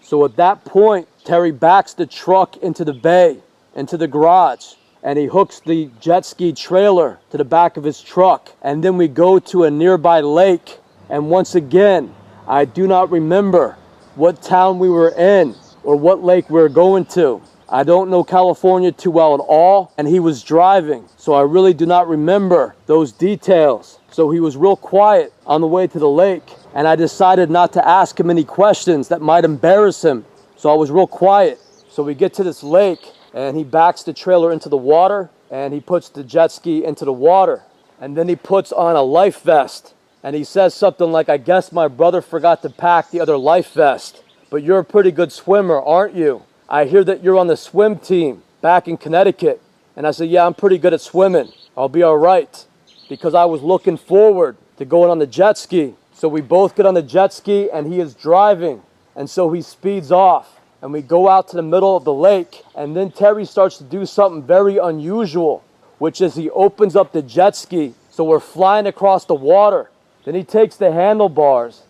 So at that point, Terry backs the truck into the bay, into the garage, and he hooks the jet ski trailer to the back of his truck. And then we go to a nearby lake, and once again, I do not remember what town we were in or what lake we were going to. I don't know California too well at all, and he was driving, so I really do not remember those details. So he was real quiet on the way to the lake, and I decided not to ask him any questions that might embarrass him, so I was real quiet. So we get to this lake, and he backs the trailer into the water, and he puts the jet ski into the water, and then he puts on a life vest. And he says something like, "I guess my brother forgot to pack the other life vest. But you're a pretty good swimmer, aren't you? I hear that you're on the swim team back in Connecticut." And I said, "Yeah, I'm pretty good at swimming. I'll be all right." Because I was looking forward to going on the jet ski. So we both get on the jet ski, and he is driving. And so he speeds off. And we go out to the middle of the lake. And then Terry starts to do something very unusual, which is he opens up the jet ski. So we're flying across the water. Then he takes the handlebars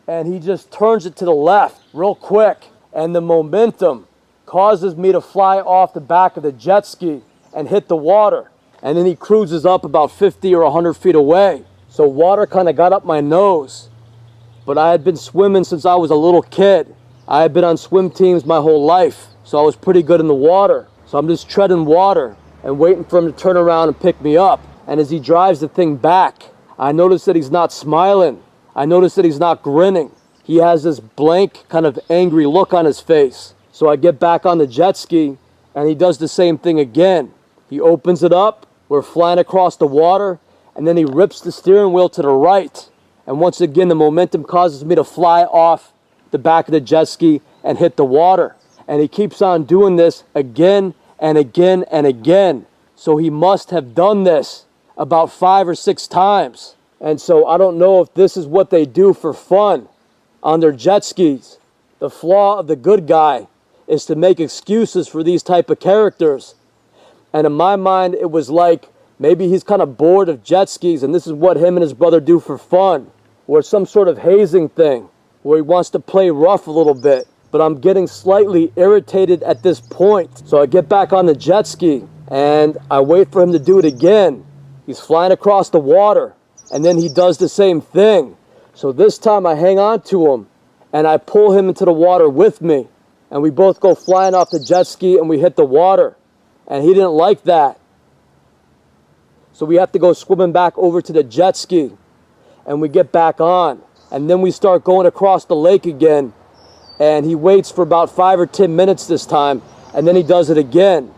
and he just turns it to the left real quick. And the momentum causes me to fly off the back of the jet ski and hit the water. And then he cruises up about 50 or 100 feet away. So water kind of got up my nose. But I had been swimming since I was a little kid. I had been on swim teams my whole life. So I was pretty good in the water. So I'm just treading water and waiting for him to turn around and pick me up. And as he drives the thing back, I notice that he's not smiling. I notice that he's not grinning. He has this blank, kind of angry look on his face. So I get back on the jet ski, and he does the same thing again. He opens it up, we're flying across the water, and then he rips the steering wheel to the right. And once again, the momentum causes me to fly off the back of the jet ski and hit the water. And he keeps on doing this again and again and again. So he must have done this about 5 or 6 times. And so I don't know if this is what they do for fun on their jet skis. The flaw of the good guy is to make excuses for these type of characters. And in my mind, it was like maybe he's kind of bored of jet skis and this is what him and his brother do for fun. Or some sort of hazing thing where he wants to play rough a little bit. But I'm getting slightly irritated at this point. So I get back on the jet ski and I wait for him to do it again. He's flying across the water and then he does the same thing. So this time I hang on to him and I pull him into the water with me. And we both go flying off the jet ski and we hit the water. And he didn't like that. So we have to go swimming back over to the jet ski. And we get back on. And then we start going across the lake again. And he waits for about 5 or 10 minutes this time. And then he does it again.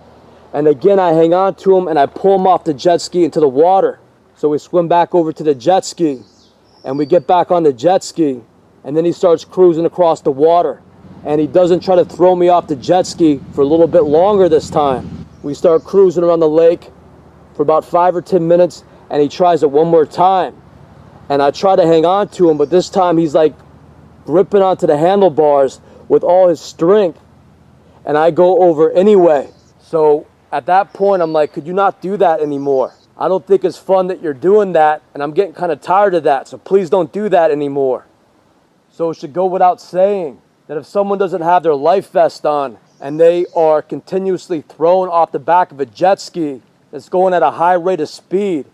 And again I hang on to him and I pull him off the jet ski into the water. So we swim back over to the jet ski. And we get back on the jet ski. And then he starts cruising across the water. And he doesn't try to throw me off the jet ski for a little bit longer this time. We start cruising around the lake for about 5 or 10 minutes, and he tries it one more time. And I try to hang on to him, but this time he's like gripping onto the handlebars with all his strength, and I go over anyway. So at that point, I'm like, could you not do that anymore? I don't think it's fun that you're doing that, and I'm getting kind of tired of that, so please don't do that anymore. So it should go without saying that if someone doesn't have their life vest on and they are continuously thrown off the back of a jet ski that's going at a high rate of speed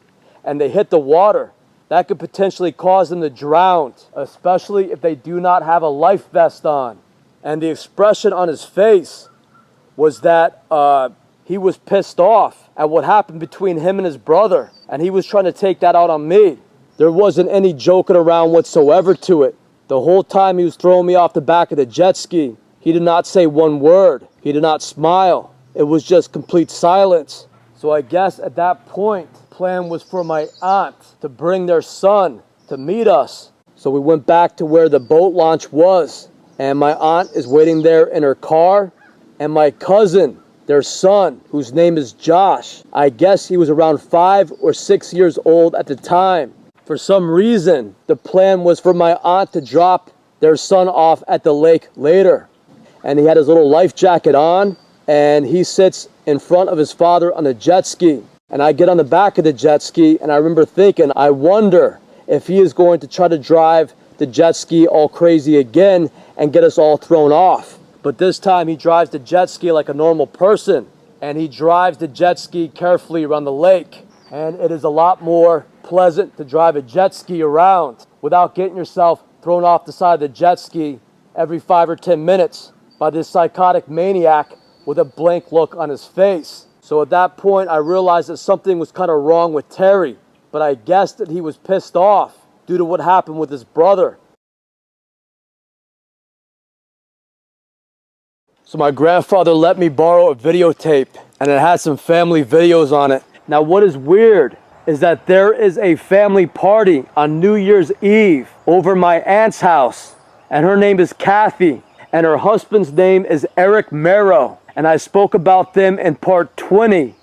and they hit the water, that could potentially cause them to drown, especially if they do not have a life vest on. And the expression on his face was that he was pissed off at what happened between him and his brother, and he was trying to take that out on me. There wasn't any joking around whatsoever to it. The whole time he was throwing me off the back of the jet ski, he did not say one word. He did not smile. It was just complete silence. So I guess at that point, the plan was for my aunt to bring their son to meet us. So we went back to where the boat launch was. And my aunt is waiting there in her car. And my cousin, their son, whose name is Josh, I guess he was around 5 or 6 years old at the time. For some reason, the plan was for my aunt to drop their son off at the lake later. And he had his little life jacket on, and he sits in front of his father on a jet ski. And I get on the back of the jet ski, and I remember thinking, I wonder if he is going to try to drive the jet ski all crazy again and get us all thrown off. But this time he drives the jet ski like a normal person, and he drives the jet ski carefully around the lake. And it is a lot more pleasant to drive a jet ski around without getting yourself thrown off the side of the jet ski every 5 or 10 minutes by this psychotic maniac with a blank look on his face. So at that point, I realized that something was kind of wrong with Terry, but I guessed that he was pissed off due to what happened with his brother. So my grandfather let me borrow a videotape, and it had some family videos on it. Now what is weird is that there is a family party on New Year's Eve over my aunt's house, and her name is Kathy, and her husband's name is Eric Marrow, and I spoke about them in part 20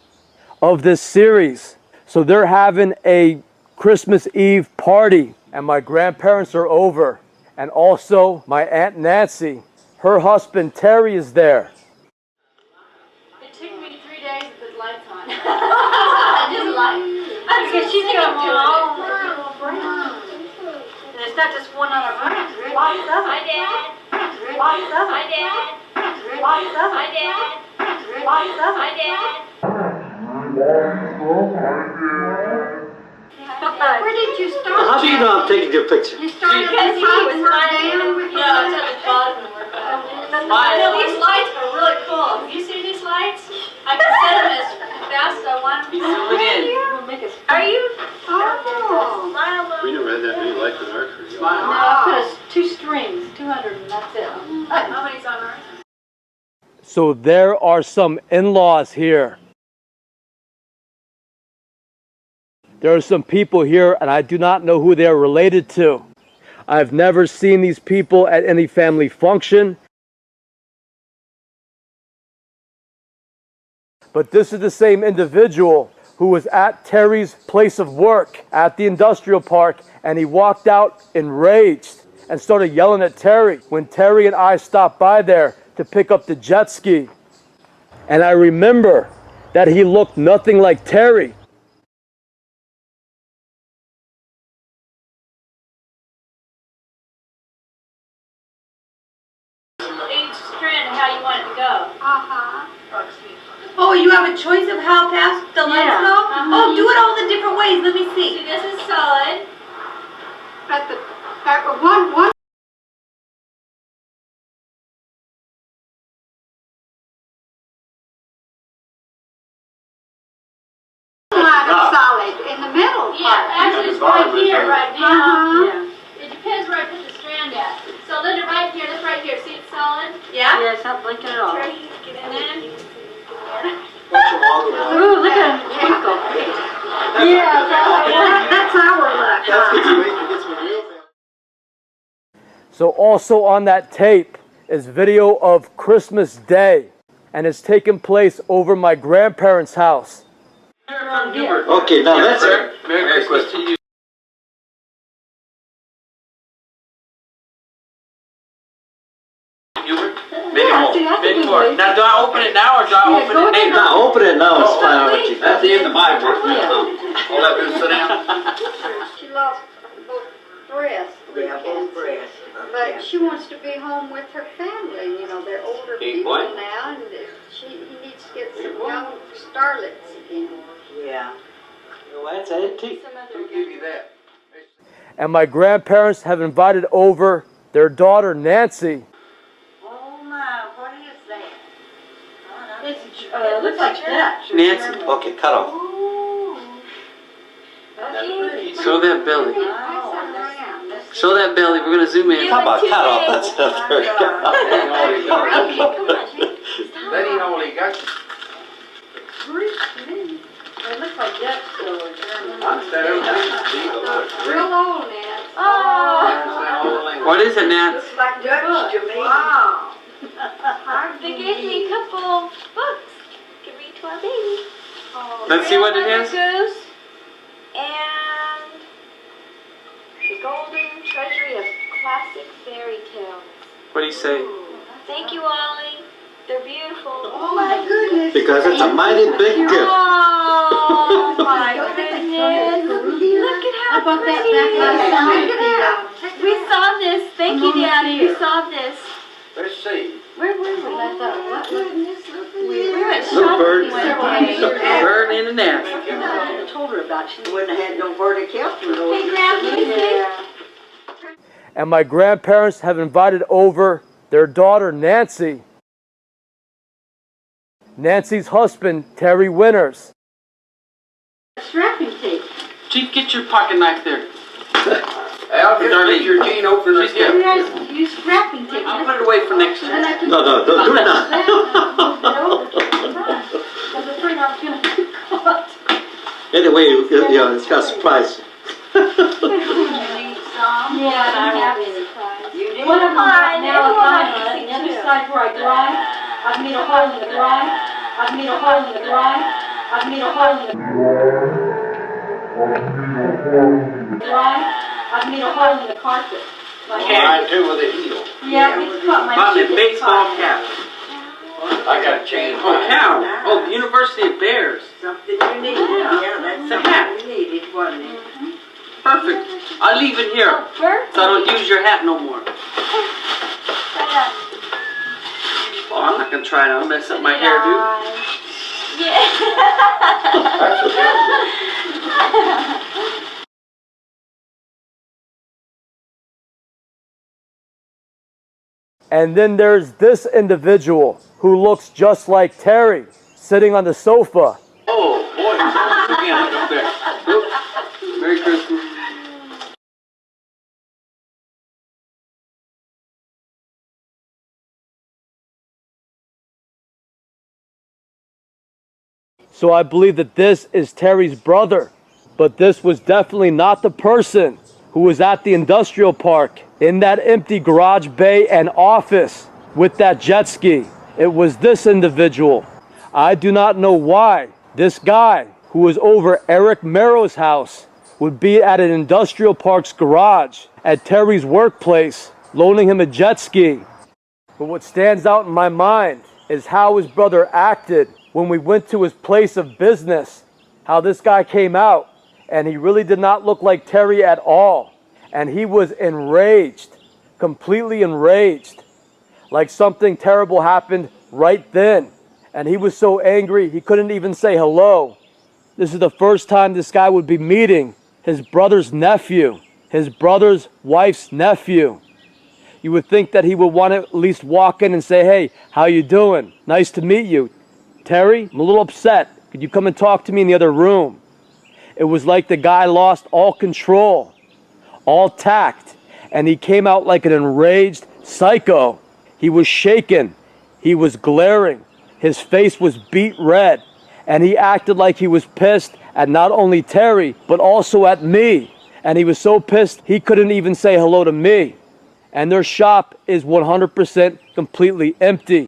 of this series. So they're having a Christmas Eve party, and my grandparents are over, and also my Aunt Nancy, her husband Terry is there. It took me 3 days to put lights on. I just like. Because she's got all and it's not just one on her brain. Lights up. Hi, Dad. Lights up. Hi, Dad. Lights up. Hi, Dad. Lights up. Hi, Dad. Where did you start? How do you know I'm taking your picture? You started because he was smiling. No, it's at the bottom. No, these lights are really cool. Have you seen these lights? I can set them as fast as I want them. Zoom it in. Are you? Oh. We never had that many lights in our tree. So there are some in-laws here. There are some people here and I do not know who they are related to. I've never seen these people at any family function. But this is the same individual who was at Terry's place of work at the industrial park, and he walked out enraged and started yelling at Terry when Terry and I stopped by there to pick up the jet ski. And I remember that he looked nothing like Terry. Each strand of how you want it to go. Oh, you have a choice of how fast the lines go? Oh, do it all the different ways. Let me See, see. this is solid. At one line is solid in the middle. Yeah, actually it's right here, right now. Yeah. It depends where I put the strand at. So Linda, right here, this right here, see it's solid? Yeah? Yeah, it's not blinking at all. And then, Ooh, look at him twinkle. Yeah, That's our luck. So also on that tape is video of Christmas Day, and it's taken place over my grandparents' house. Okay, now that's it. Merry Christmas to you. Many more. Now, do I open it now or do I open it later? Now, open it now, it's fine what you That's the end of my work. All I do is sit down. She lost both breasts. But she wants to be home with her family. You know, they're older people now, and he needs to get some young starlets again. Yeah. Well, that's antique. Who gave you that? And my grandparents have invited over their daughter Nancy. Oh my, what is that? It looks like Dutch. Nancy, okay, cut off. Show that belly. Oh, Show that belly. We're going to zoom in. How about cut off? That's not very good. That ain't all he got. It looks like Dutch still or German. Real old now. Oh. What is it, Nance? Looks like Dutch to me. Wow. they gave me a couple books to read to our baby. Let's see what it is. Goose and the Golden Treasury of Classic Fairy Tales. What do you say? Thank you, Ollie. They're beautiful. Oh my goodness. Because it's a mighty big gift. Oh my goodness. Look at how About that pretty. We saw this. Thank you, Daddy. We saw this. Let's see. Where were we? We were at Look, bird. shopping one day. Bird in the nest. I told her about she wouldn't have had no bird to kept her. Hey, Grandma, let me see. And my grandparents have invited over their daughter Nancy. Nancy's husband, Terry Winters. Strapping tape. Chief, get your pocket knife there. Al, get your jean opener. She's here. You guys use strapping tape. I'll put it away for next year. No, don't do it now. I was afraid I was going to get caught. Anyway, it's got a surprise. Yeah, I have any. You did? One of them Mine, now everyone is has to mine. see The other too. side where I drive, I've made a hole in the drive. I've made a hole in the drive. I've made a hole in the drive. I've made a hole in the carpet. My Mine too with a heel. Yeah, it's caught my Bought me a chicken baseball caught. cap. I got to change Oh, mine. cow. Oh, the University of Bears. Something you needed. Yeah, that's It's a hat. something you needed, wasn't it? Perfect. I'll leave it here so I don't use your hat no more. Oh, I'm not going to try it. I'll mess up my hair, dude. And then there's this individual who looks just like Terry, sitting on the sofa. Oh, boy. Again, up there. Oops. Merry Christmas. So I believe that this is Terry's brother. But this was definitely not the person who was at the industrial park in that empty garage bay and office with that jet ski. It was this individual. I do not know why this guy who was over Eric Merrow's house would be at an industrial park's garage at Terry's workplace loaning him a jet ski. But what stands out in my mind is how his brother acted when we went to his place of business. How this guy came out and he really did not look like Terry at all. And he was enraged, completely enraged, like something terrible happened right then. And he was so angry he couldn't even say hello. This is the first time this guy would be meeting his brother's nephew, his brother's wife's nephew. You would think that he would want to at least walk in and say, "Hey, how you doing? Nice to meet you. Terry, I'm a little upset. Could you come and talk to me in the other room?" It was like the guy lost all control, all tact, and he came out like an enraged psycho. He was shaken. He was glaring. His face was beet red, and he acted like he was pissed at not only Terry, but also at me. And he was so pissed, he couldn't even say hello to me. And their shop is 100% completely empty.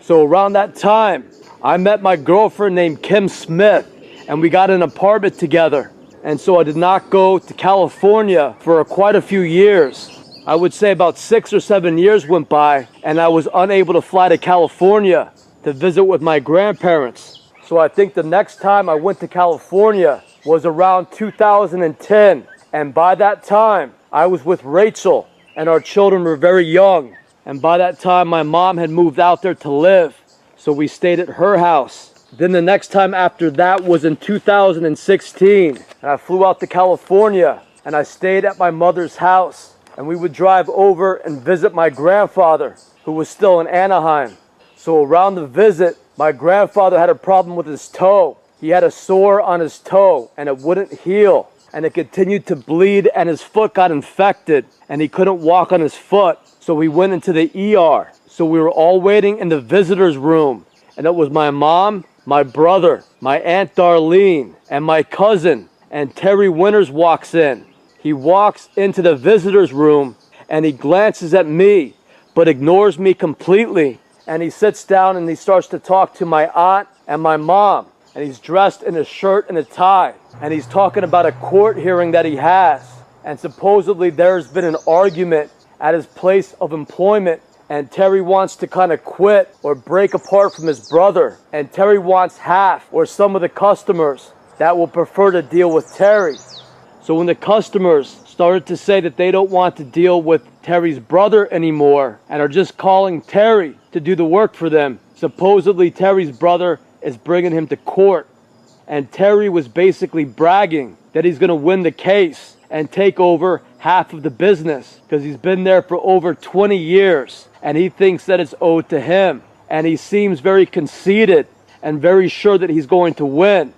So around that time, I met my girlfriend named Kim Smith, and we got an apartment together. And so I did not go to California for quite a few years. I would say about 6 or 7 years went by, and I was unable to fly to California to visit with my grandparents. So I think the next time I went to California was around 2010. And by that time, I was with Rachel, and our children were very young. And by that time, my mom had moved out there to live. So we stayed at her house. Then the next time after that was in 2016. And I flew out to California, and I stayed at my mother's house. And we would drive over and visit my grandfather, who was still in Anaheim. So around the visit, my grandfather had a problem with his toe. He had a sore on his toe, and it wouldn't heal. And it continued to bleed, and his foot got infected, and he couldn't walk on his foot. So we went into the ER. So we were all waiting in the visitor's room. And it was my mom, my brother, my Aunt Darlene, and my cousin. And Terry Winters walks in. He walks into the visitor's room, and he glances at me, but ignores me completely. And he sits down and he starts to talk to my aunt and my mom. And he's dressed in a shirt and a tie. And he's talking about a court hearing that he has. And supposedly there's been an argument at his place of employment. And Terry wants to kind of quit or break apart from his brother. And Terry wants half, or some of the customers that will prefer to deal with Terry. So when the customers started to say that they don't want to deal with Terry's brother anymore and are just calling Terry to do the work for them, supposedly Terry's brother is bringing him to court. And Terry was basically bragging that he's going to win the case and take over half of the business because he's been there for over 20 years and he thinks that it's owed to him. And he seems very conceited and very sure that he's going to win.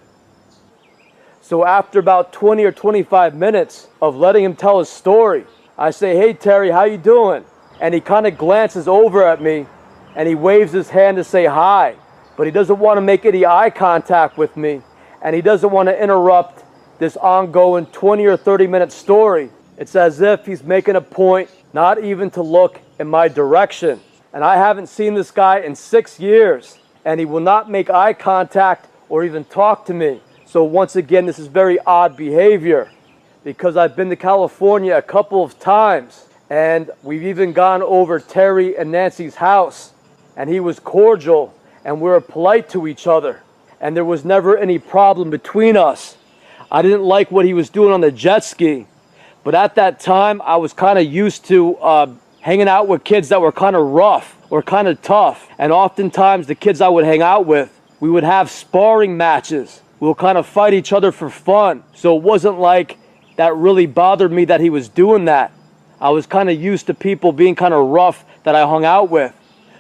So after about 20 or 25 minutes of letting him tell his story, I say, "Hey Terry, how you doing?" And he kind of glances over at me and he waves his hand to say hi. But he doesn't want to make any eye contact with me. And he doesn't want to interrupt this ongoing 20 or 30 minute story. It's as if he's making a point not even to look in my direction. And I haven't seen this guy in 6 years. And he will not make eye contact or even talk to me. So once again, this is very odd behavior. Because I've been to California a couple of times. And we've even gone over Terry and Nancy's house. And he was cordial. And we were polite to each other. And there was never any problem between us. I didn't like what he was doing on the jet ski. But at that time, I was kind of used to hanging out with kids that were kind of rough or kind of tough. And oftentimes, the kids I would hang out with, we would have sparring matches. We would kind of fight each other for fun. So it wasn't like that really bothered me that he was doing that. I was kind of used to people being kind of rough that I hung out with.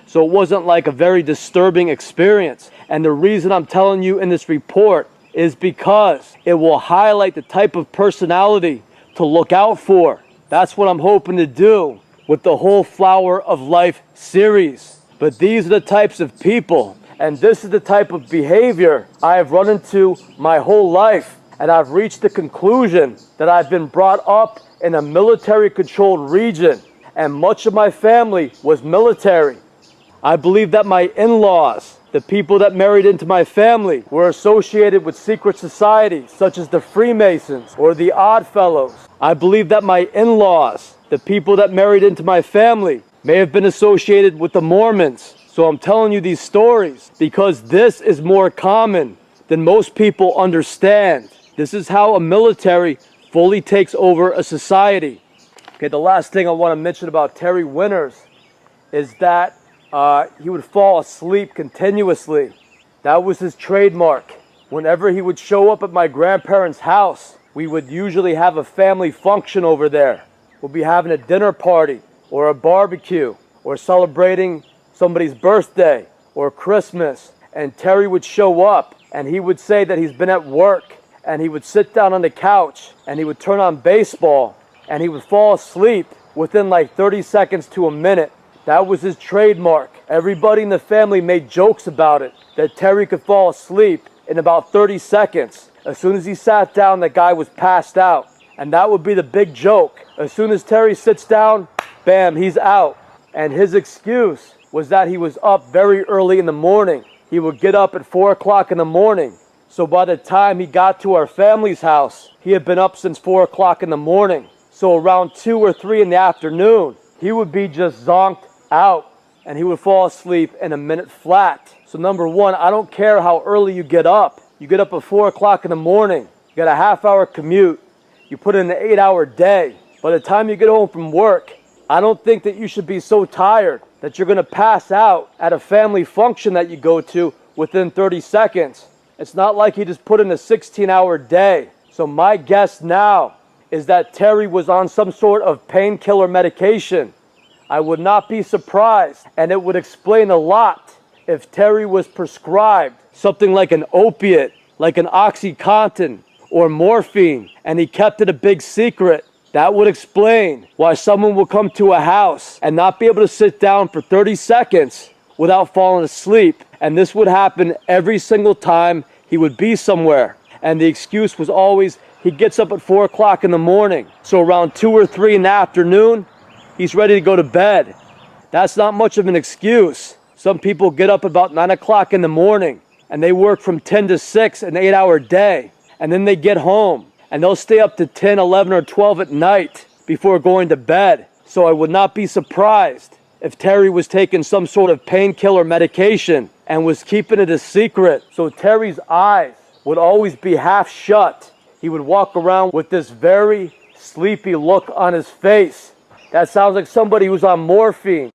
So it wasn't like a very disturbing experience. And the reason I'm telling you in this report is because it will highlight the type of personality to look out for. That's what I'm hoping to do with the whole Flower of Life series. But these are the types of people And this is the type of behavior I have run into my whole life. And I've reached the conclusion that I've been brought up in a military-controlled region, and much of my family was military. I believe that my in-laws, the people that married into my family, were associated with secret societies such as the Freemasons or the Odd Fellows. I believe that my in-laws, the people that married into my family, may have been associated with the Mormons. So I'm telling you these stories because this is more common than most people understand. This is how a military fully takes over a society. Okay, the last thing I want to mention about Terry Winters is that he would fall asleep continuously. That was his trademark. Whenever he would show up at my grandparents' house, we would usually have a family function over there. We'll be having a dinner party or a barbecue or celebrating somebody's birthday or Christmas. And Terry would show up and he would say that he's been at work, and he would sit down on the couch and he would turn on baseball and he would fall asleep within like 30 seconds to a minute. That was his trademark. Everybody in the family made jokes about it, that Terry could fall asleep in about 30 seconds. As soon as he sat down, the guy was passed out. And that would be the big joke. As soon as Terry sits down, bam, he's out. And his excuse was that he was up very early in the morning. He would get up at 4 o'clock in the morning. So by the time he got to our family's house, he had been up since 4 o'clock in the morning. So around 2 or 3 in the afternoon, he would be just zonked out and he would fall asleep in a minute flat. So number one, I don't care how early you get up. You get up at 4 o'clock in the morning, you got a half-hour commute, you put in an 8-hour day. By the time you get home from work, I don't think that you should be so tired that you're going to pass out at a family function that you go to within 30 seconds. It's not like he just put in a 16-hour day. So my guess now is that Terry was on some sort of painkiller medication. I would not be surprised, and it would explain a lot if Terry was prescribed something like an opiate, like an OxyContin or morphine, and he kept it a big secret. That would explain why someone would come to a house and not be able to sit down for 30 seconds without falling asleep. And this would happen every single time he would be somewhere. And the excuse was always he gets up at 4 o'clock in the morning. So around 2 or 3 in the afternoon, he's ready to go to bed. That's not much of an excuse. Some people get up about 9 o'clock in the morning and they work from 10 to 6, an 8-hour day. And then they get home and they'll stay up to 10, 11, or 12 at night before going to bed. So I would not be surprised if Terry was taking some sort of painkiller medication and was keeping it a secret. So Terry's eyes would always be half shut. He would walk around with this very sleepy look on his face. That sounds like somebody who's on morphine.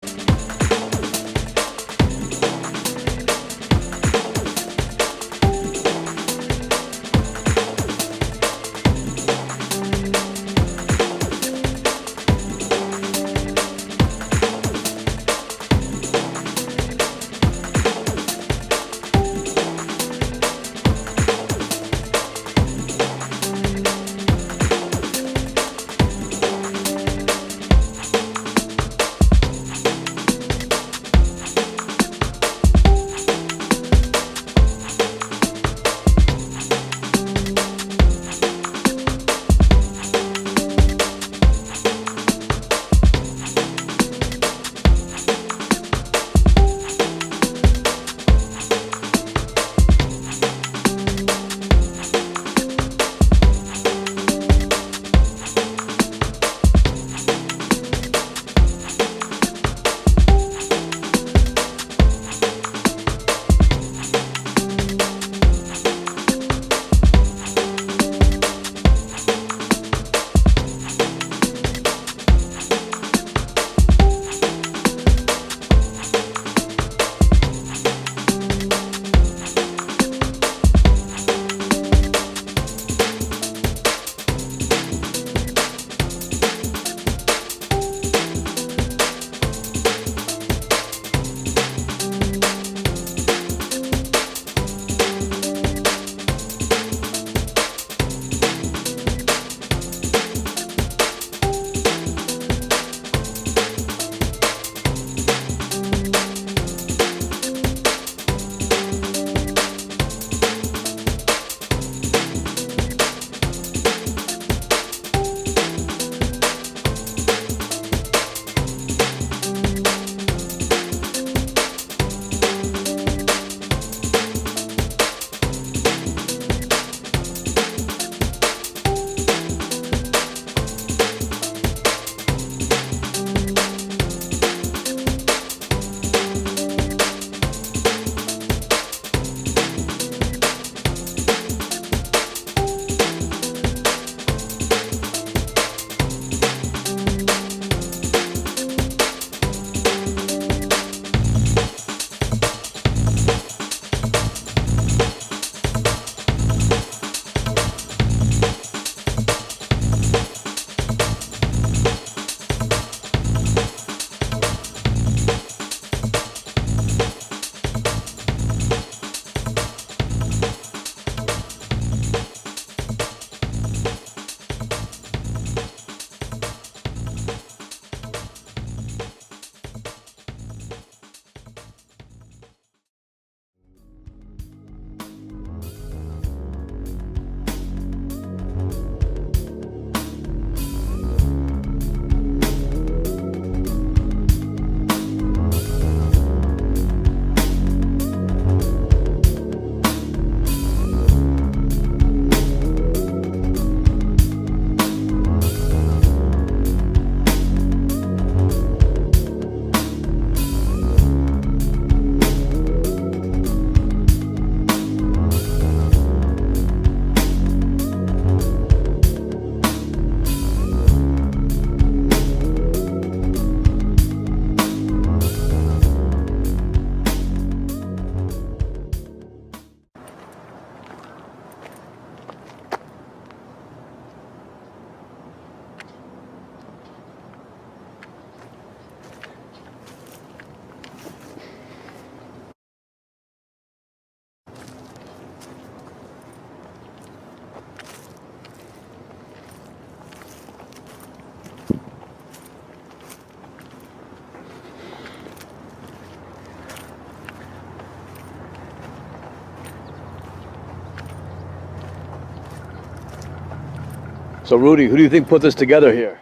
So Rudy, who do you think put this together here?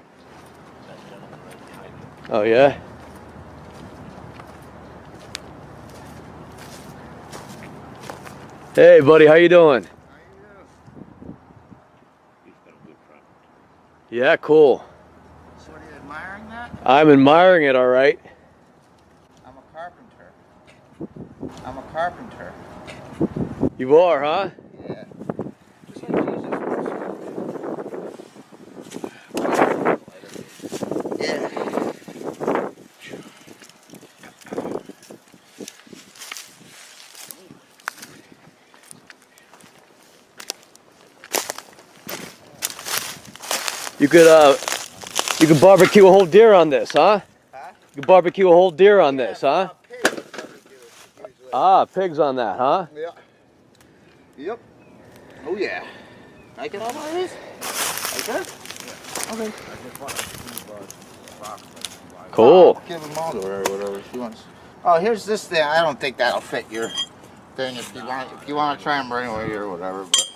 Oh yeah? Hey buddy, how you doing? Yeah, cool. So are you admiring that? I'm admiring it, all right. I'm a carpenter. I'm a carpenter. You are, huh? Yeah. Just like Jesus. Yeah. You could barbecue a whole deer on this, huh? Huh? You could barbecue a whole deer on this, huh? Pigs is what we do usually. Ah, pigs on that, huh? Yeah. Yep. Oh yeah. I can have one of these? Like that? Yeah. Okay. Cool. I'll give them all to her or whatever she wants. Oh, here's this thing. I don't think that'll fit your thing if you want to try them right away or whatever. But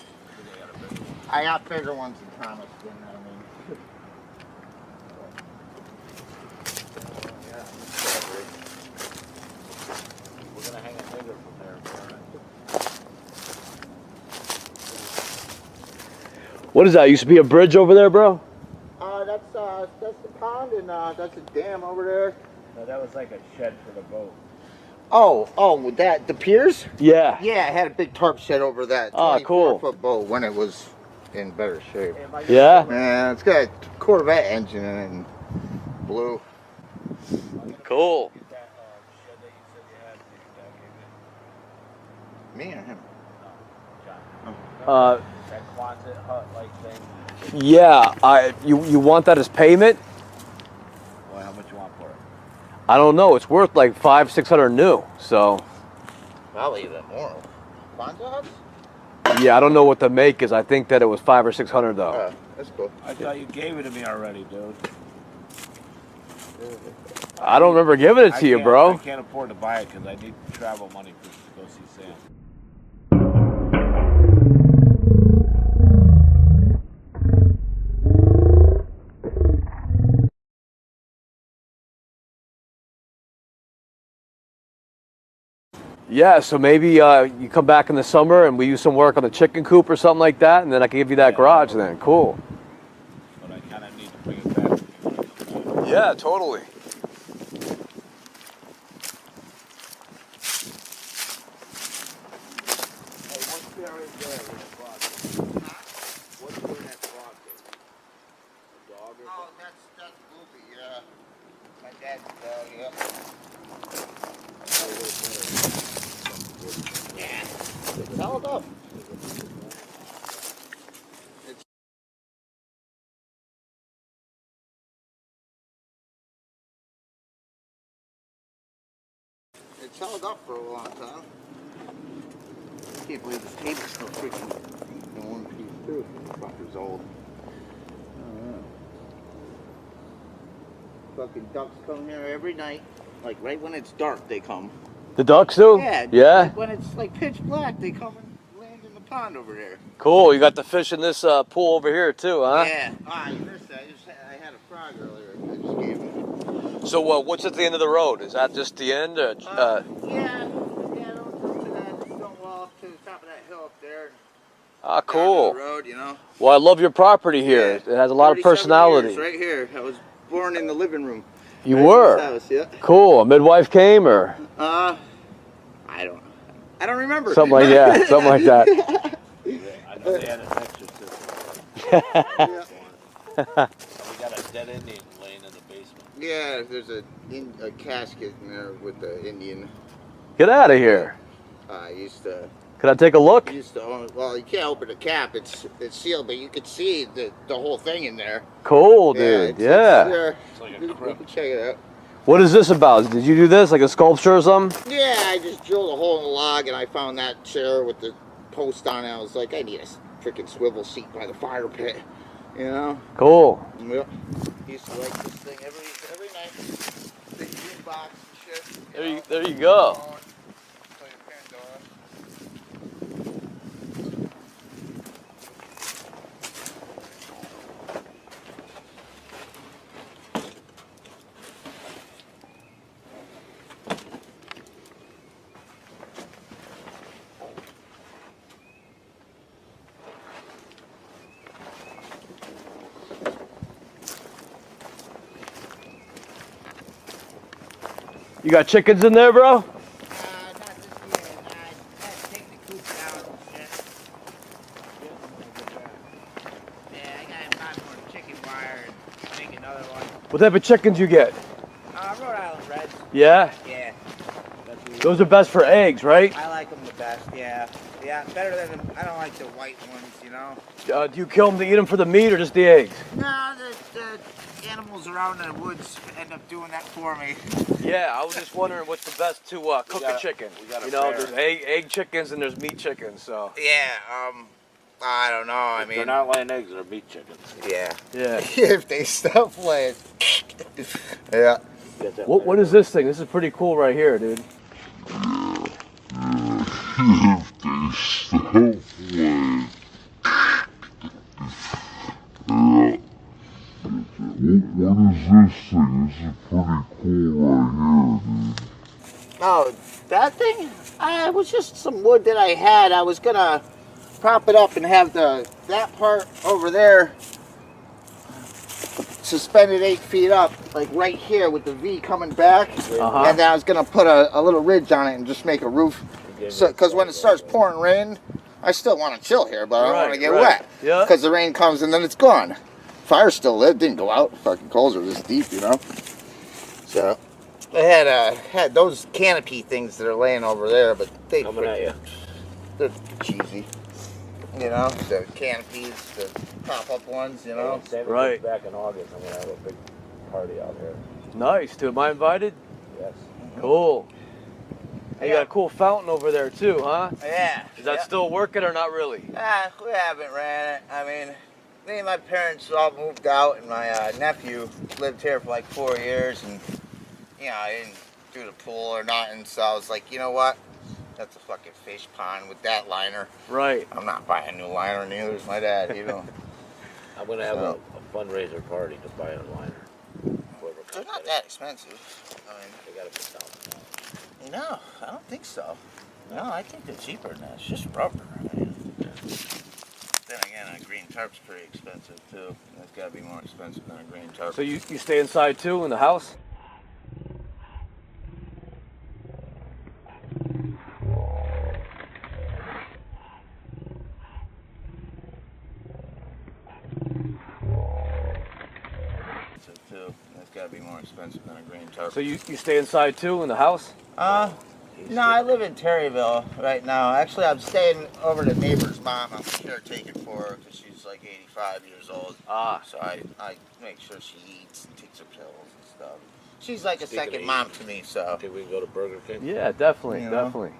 I got bigger ones than Thomas. You know what I mean? We're gonna hang a bigger from there. What is that? Used to be a bridge over there, bro? That's the pond and that's a dam over there. No, that was like a shed for the boat. Oh, the piers? Yeah. Yeah, I had a big tarp shed over that. Oh, cool. 24-foot boat when it was in better shape. Yeah? Yeah, it's got a Corvette engine in it and blue. Cool. Me or him? Uh, That closet hut like thing. yeah, you want that as payment? Well, how much you want for it? I don't know. It's worth like $500-600 new. So Probably even more. Bonzo huts? yeah, I don't know what the make is. I think that it was $500 or $600 though. That's cool. I thought you gave it to me already, dude. I don't remember giving it to you, bro. I can't afford to buy it because I need travel money to go see Sam. Yeah, so maybe you come back in the summer and we do some work on the chicken coop or something like that, and then I can give you that garage then. Cool. But I kind of need to bring it back. Yeah, totally. Hey, what's buried there in that closet? What's in that closet? A dog or something? That's Goofy, yeah. My dad's dog, yeah. Yeah. It's held up. It's held up for a long time. I can't believe this table's still freaking in one piece too. This fucker's old. Fucking ducks come here every night. Like right when it's dark they come. The ducks do? Yeah. Yeah? Like when it's like pitch black they come and land in the pond over there. Cool. You got the fish in this pool over here too, huh? Yeah. Ah, you missed that. I had a frog earlier. I just gave him. So what's at the end of the road? Is that just the end? Yeah. Don't jump to that. Just don't walk up to the top of that hill up there. Ah, cool. Down the road, you know. Well, I love your property here. Yeah. It has a lot of 37 personality. years, right here. I was born in the living room. You Right in were? this house, yeah. Cool. A midwife came or? I don't remember. Something like that. Something like that. I know they had an exorcism. We got a dead Indian laying in the basement. Yeah, there's a casket in there with the Indian. Get out of here. I used to. Can I take a look? Well, you can't open the cap. It's sealed, but you could see the whole thing in there. Cool, dude. Yeah. It's like a You crypt. can check it out. What is this about? Did you do this like a sculpture or something? Yeah, I just drilled a hole in the log and I found that chair with the post on it. I was like, I need a freaking swivel seat by the fire pit, you know? Cool. Yep. Used to like this thing every night. Big boom box and shit. There you go. Play a Pandora. You got chickens in there, bro? Not this year. I had to take the coop down and shit. Yeah, I gotta buy more chicken wire and make another one. What type of chickens you get? Rhode Island Reds. Yeah? Yeah. Those are best for eggs, right? I like them the best, yeah. Yeah, better than I don't like the white ones, you know. Do you kill them to eat them for the meat or just the eggs? No, the animals around in the woods end up doing that for me. Yeah, I was just wondering what's the best to cook a chicken. You know, there's egg chickens and there's meat chickens, so. Yeah, I don't know. I mean, they're not laying eggs, they're meat chickens. Yeah. Yeah. If they stop laying. Yeah. What is this thing? This is pretty cool right here, dude. Oh, that thing? It was just some wood that I had. I was gonna prop it up and have that part over there suspended 8 feet up, like right here with the V coming back. And then I was gonna put a little ridge on it and just make a roof. So, because when it starts pouring rain, I still want to chill here, but I don't want to get wet. Yeah. Because the rain comes and then it's gone. Fire still lit, didn't go out. Fucking coals are this deep, you know. So I had those canopy things that are laying over there, but they're cheesy. You know, the canopies, the pop-up ones, you know. Right. Back in August, I'm gonna have a big party out here. Nice, dude. Am I invited? Yes. Cool. And you got a cool fountain over there too, huh? Yeah. Is that still working or not really? We haven't ran it. I mean, me and my parents all moved out, and my nephew lived here for like 4 years, and you know, I didn't do the pool or nothing, so I was like, you know what? That's a fucking fish pond with that liner. Right. I'm not buying a new liner, neither is my dad, you know. I'm gonna have a fundraiser party to buy a liner. They're not that expensive. I mean, they gotta put down. No, I don't think so. No, I think they're cheaper than that. It's just rubber. I mean, then again, a green tarp's pretty expensive too. That's gotta be more expensive than a green tarp. So you stay inside too in the house? Too. That's gotta be more expensive than a green tarp. So you stay inside too in the house? No, I live in Terryville right now. Actually, I'm staying over the neighbor's mom. I'm caretaking for her because she's like 85 years old. So I make sure she eats and takes her pills and stuff. She's like a second mom to me, so. Think we can go to Burger King? Yeah, definitely, You know? definitely.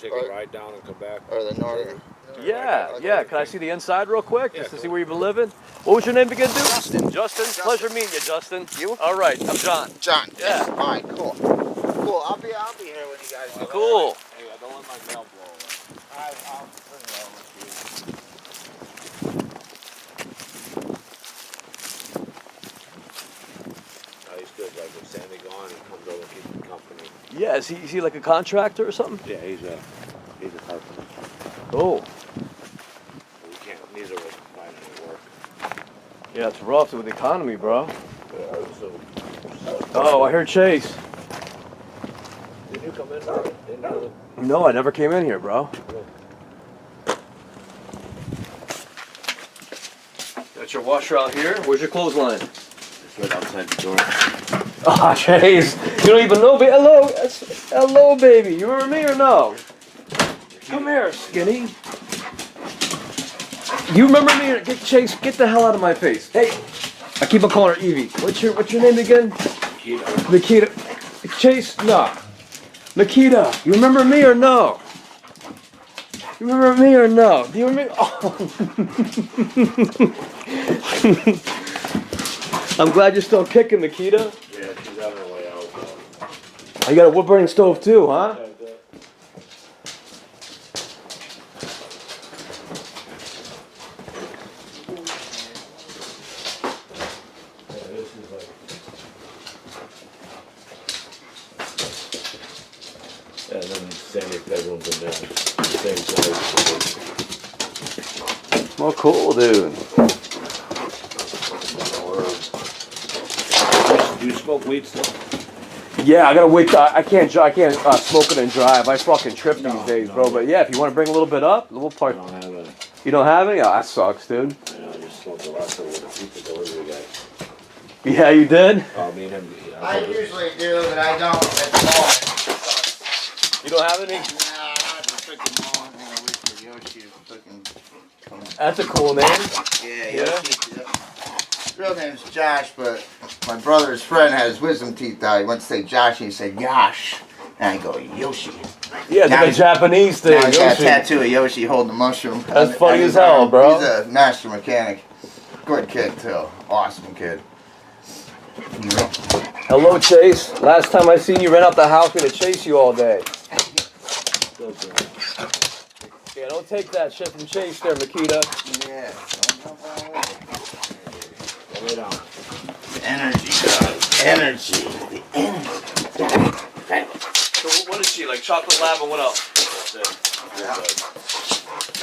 take a ride down and come back. Or the northern. Yeah, yeah. Can I see the inside real quick, just to see where you've been living? What was your name again, dude? Justin. Justin. Pleasure meeting you, Justin. You? All right. I'm John. John. Yeah. All right. Cool. Cool. I'll be here when you guys get Cool. Hey, I don't let my mail blow away. I'll bring it over to you. He's good. Like when Sandy gone, he comes over and keeps me company. Yeah. Is he like a contractor or something? Yeah, he's a carpenter. Oh. We can't. Neither of us can find any work. Yeah, it's rough with the economy, bro. Yeah, so. Oh, I heard Chase. Did you come in? Didn't you? No, I never came in here, bro. Got your washer out here. Where's your clothesline? It's right outside the door. Ah, Chase. You don't even know, baby. Hello. Hello, baby. You remember me or no? Come here, skinny. You remember me? Chase, get the hell out of my face. Hey. I keep on calling her Evie. What's your name again? Nikita. Chase, no. Nikita, you remember me or no? You remember me or no? Do you remember? Oh. I'm glad you're still kicking, Nikita. Yeah, she's on her way out. You got a wood burning stove too, huh? And then Sandy's bedroom's in there. Same size. Well, cool, dude. Do you smoke weed still? Yeah, I gotta wait. I can't smoke it and drive. I fucking trip these days, bro. But yeah, if you want to bring a little bit up, a little part. I don't have any. You don't have any? Oh, that sucks, dude. I know, I just smoked a lot with the pizza delivery guy. Yeah, you did? Oh, me and him. I usually do, but I don't at the moment. You don't have any? Nah, not the freaking moment. I'm gonna wait for Yoshi to freaking come. That's a cool name. Yeah, Yoshi. Yeah. His real name's Josh, but my brother's friend had his wisdom teeth out. He went to say Josh, and he said Yosh. And I go, Yoshi. Yeah, it's Now like a he's- Japanese thing. Now he's got a Yoshi. tattoo of Yoshi holding a mushroom. That's funny on as his hell, arm. bro. He's a master mechanic. Good kid, too. Awesome kid. Hello, Chase. Last time I seen you, ran out the house to chase you all day. Yeah, don't take that shit from Chase there, Makita. Yeah. Lay down. Energy, guys. Energy. So what is she, like chocolate lab and what else?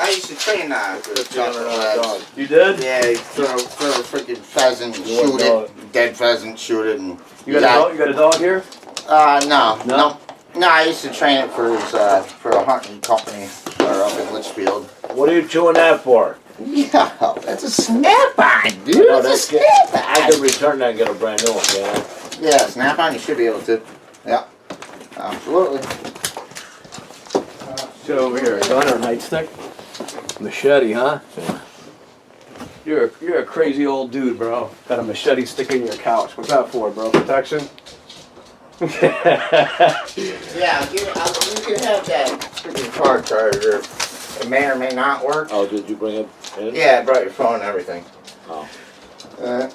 I used to train for the chocolate labs. You did? Yeah, you throw a freaking pheasant, shoot it, dead pheasant, shoot it, and You got a dog here? No, I used to train it for for a hunting company up in Litchfield. What are you chewing that for? Yeah, that's a snap-on, dude. No, That's a snap-on. I can return that and get a brand new one, yeah? Yeah, snap-on. You should be able to. Yeah, absolutely. Sit over here. Gun or nightstick? Machete, huh? You're a crazy old dude, bro. Got a machete sticking in your couch. What's that for, bro? Protection? Yeah, you can have that freaking car charger. It may or may not work. Oh, did you bring it in? Yeah, I brought your phone and everything. Oh. Well,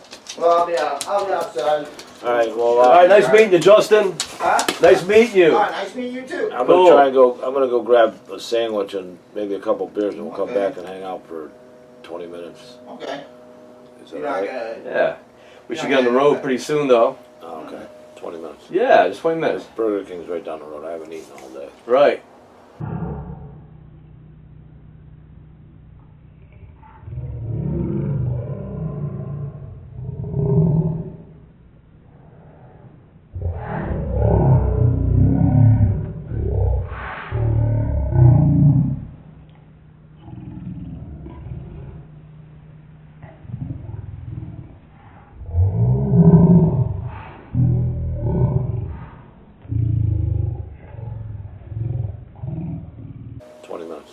I'll be outside. All right, well, All right, nice meeting you, Justin. Huh? Nice meeting you. Oh, nice meeting you too. I'm Cool. gonna I'm gonna go grab a sandwich and maybe a couple beers, and we'll come back and hang out for 20 minutes. Okay. Is You're that not right? gonna. Yeah. We should get on the road pretty soon, though. Oh, okay. 20 minutes. Yeah, just 20 minutes. Burger King's right down the road. I haven't eaten all day. Right.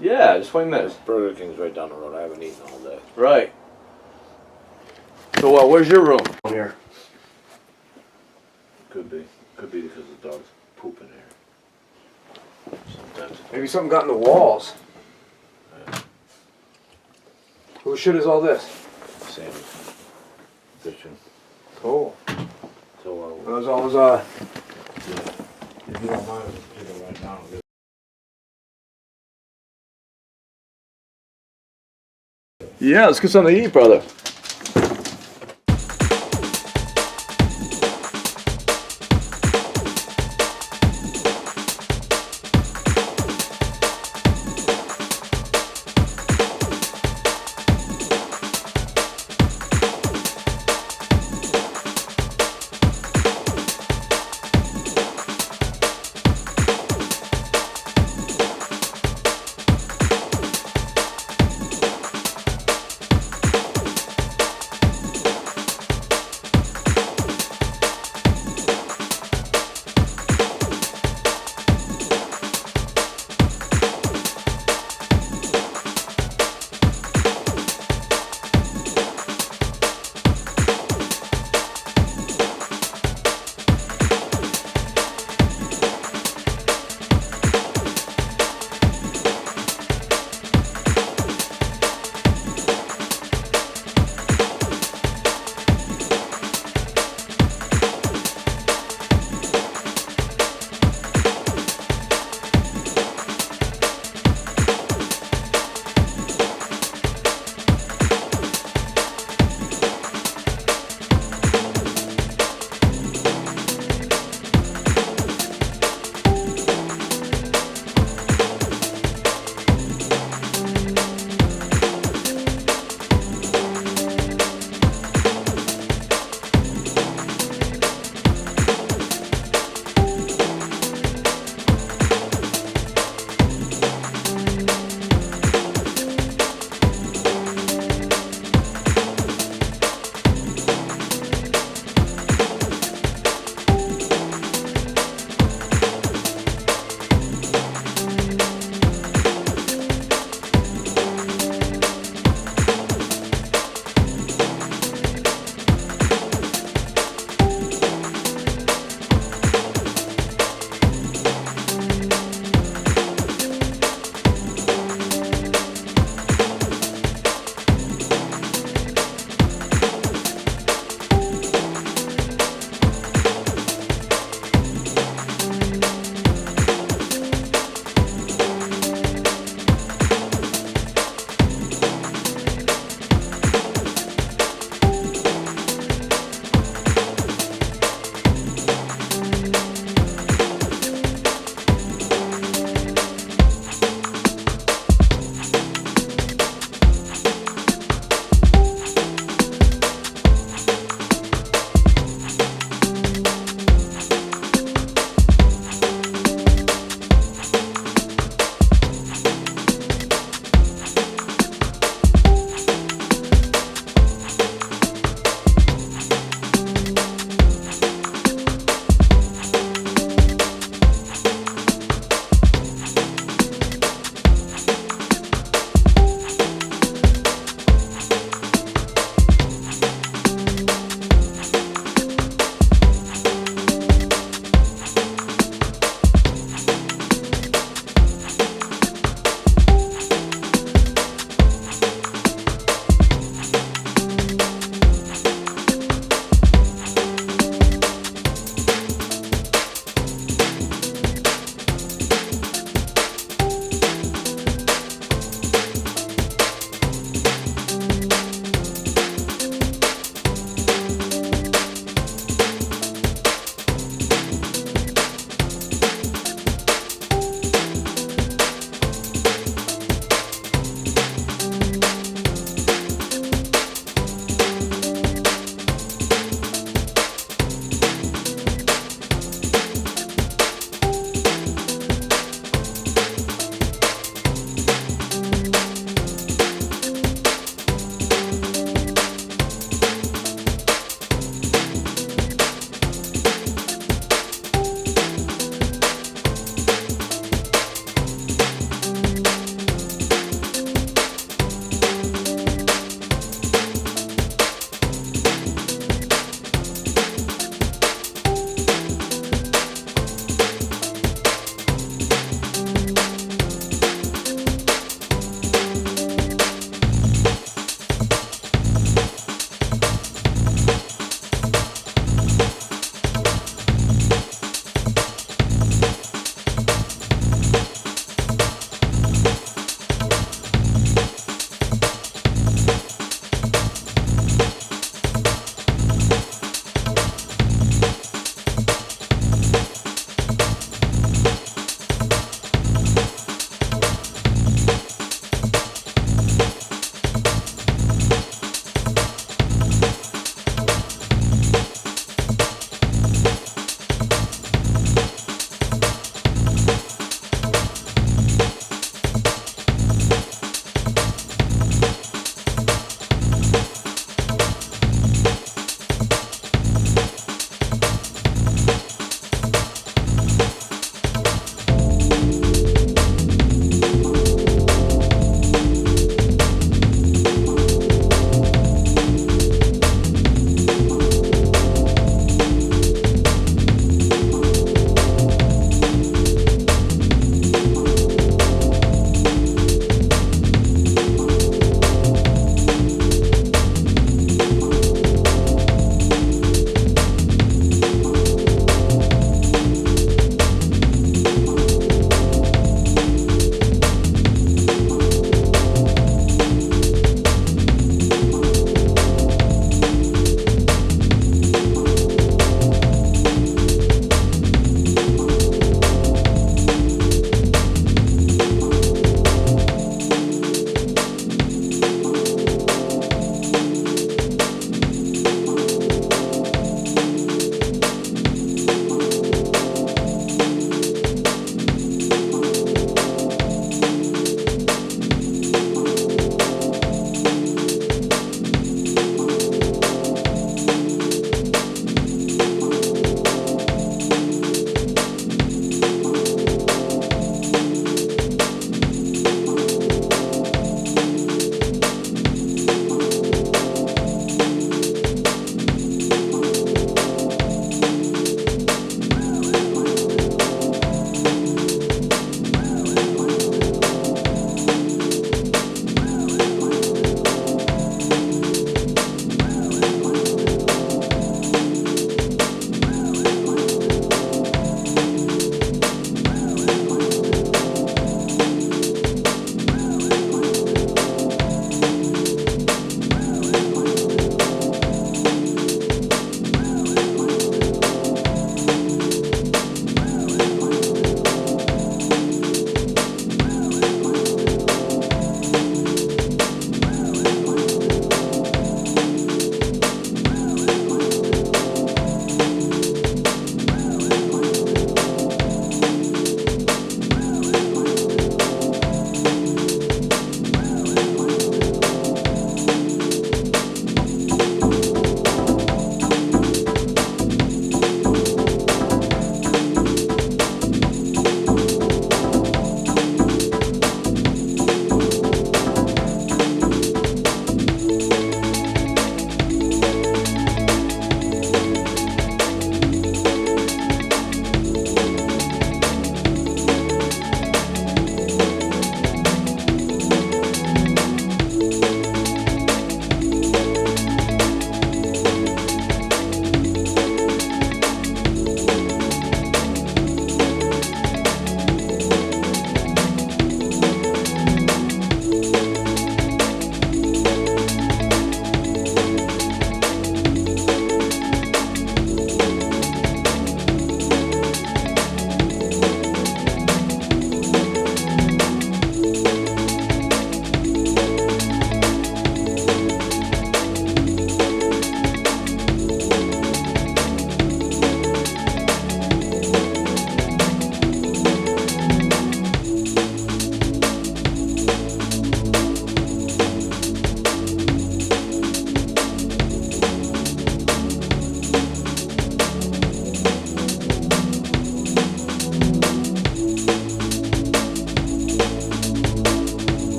Yeah, just 20 minutes. Burger King's right down the road. I haven't eaten all day. Right. So, where's your room? Here. Could be. Could be because the dog's pooping here. Sometimes. Maybe something got in the walls. Whose shit is all this? Sammy. Fishing. Cool. So, Those all yeah. If you don't mind, I'll take it right now. Yeah, let's get something to eat, brother.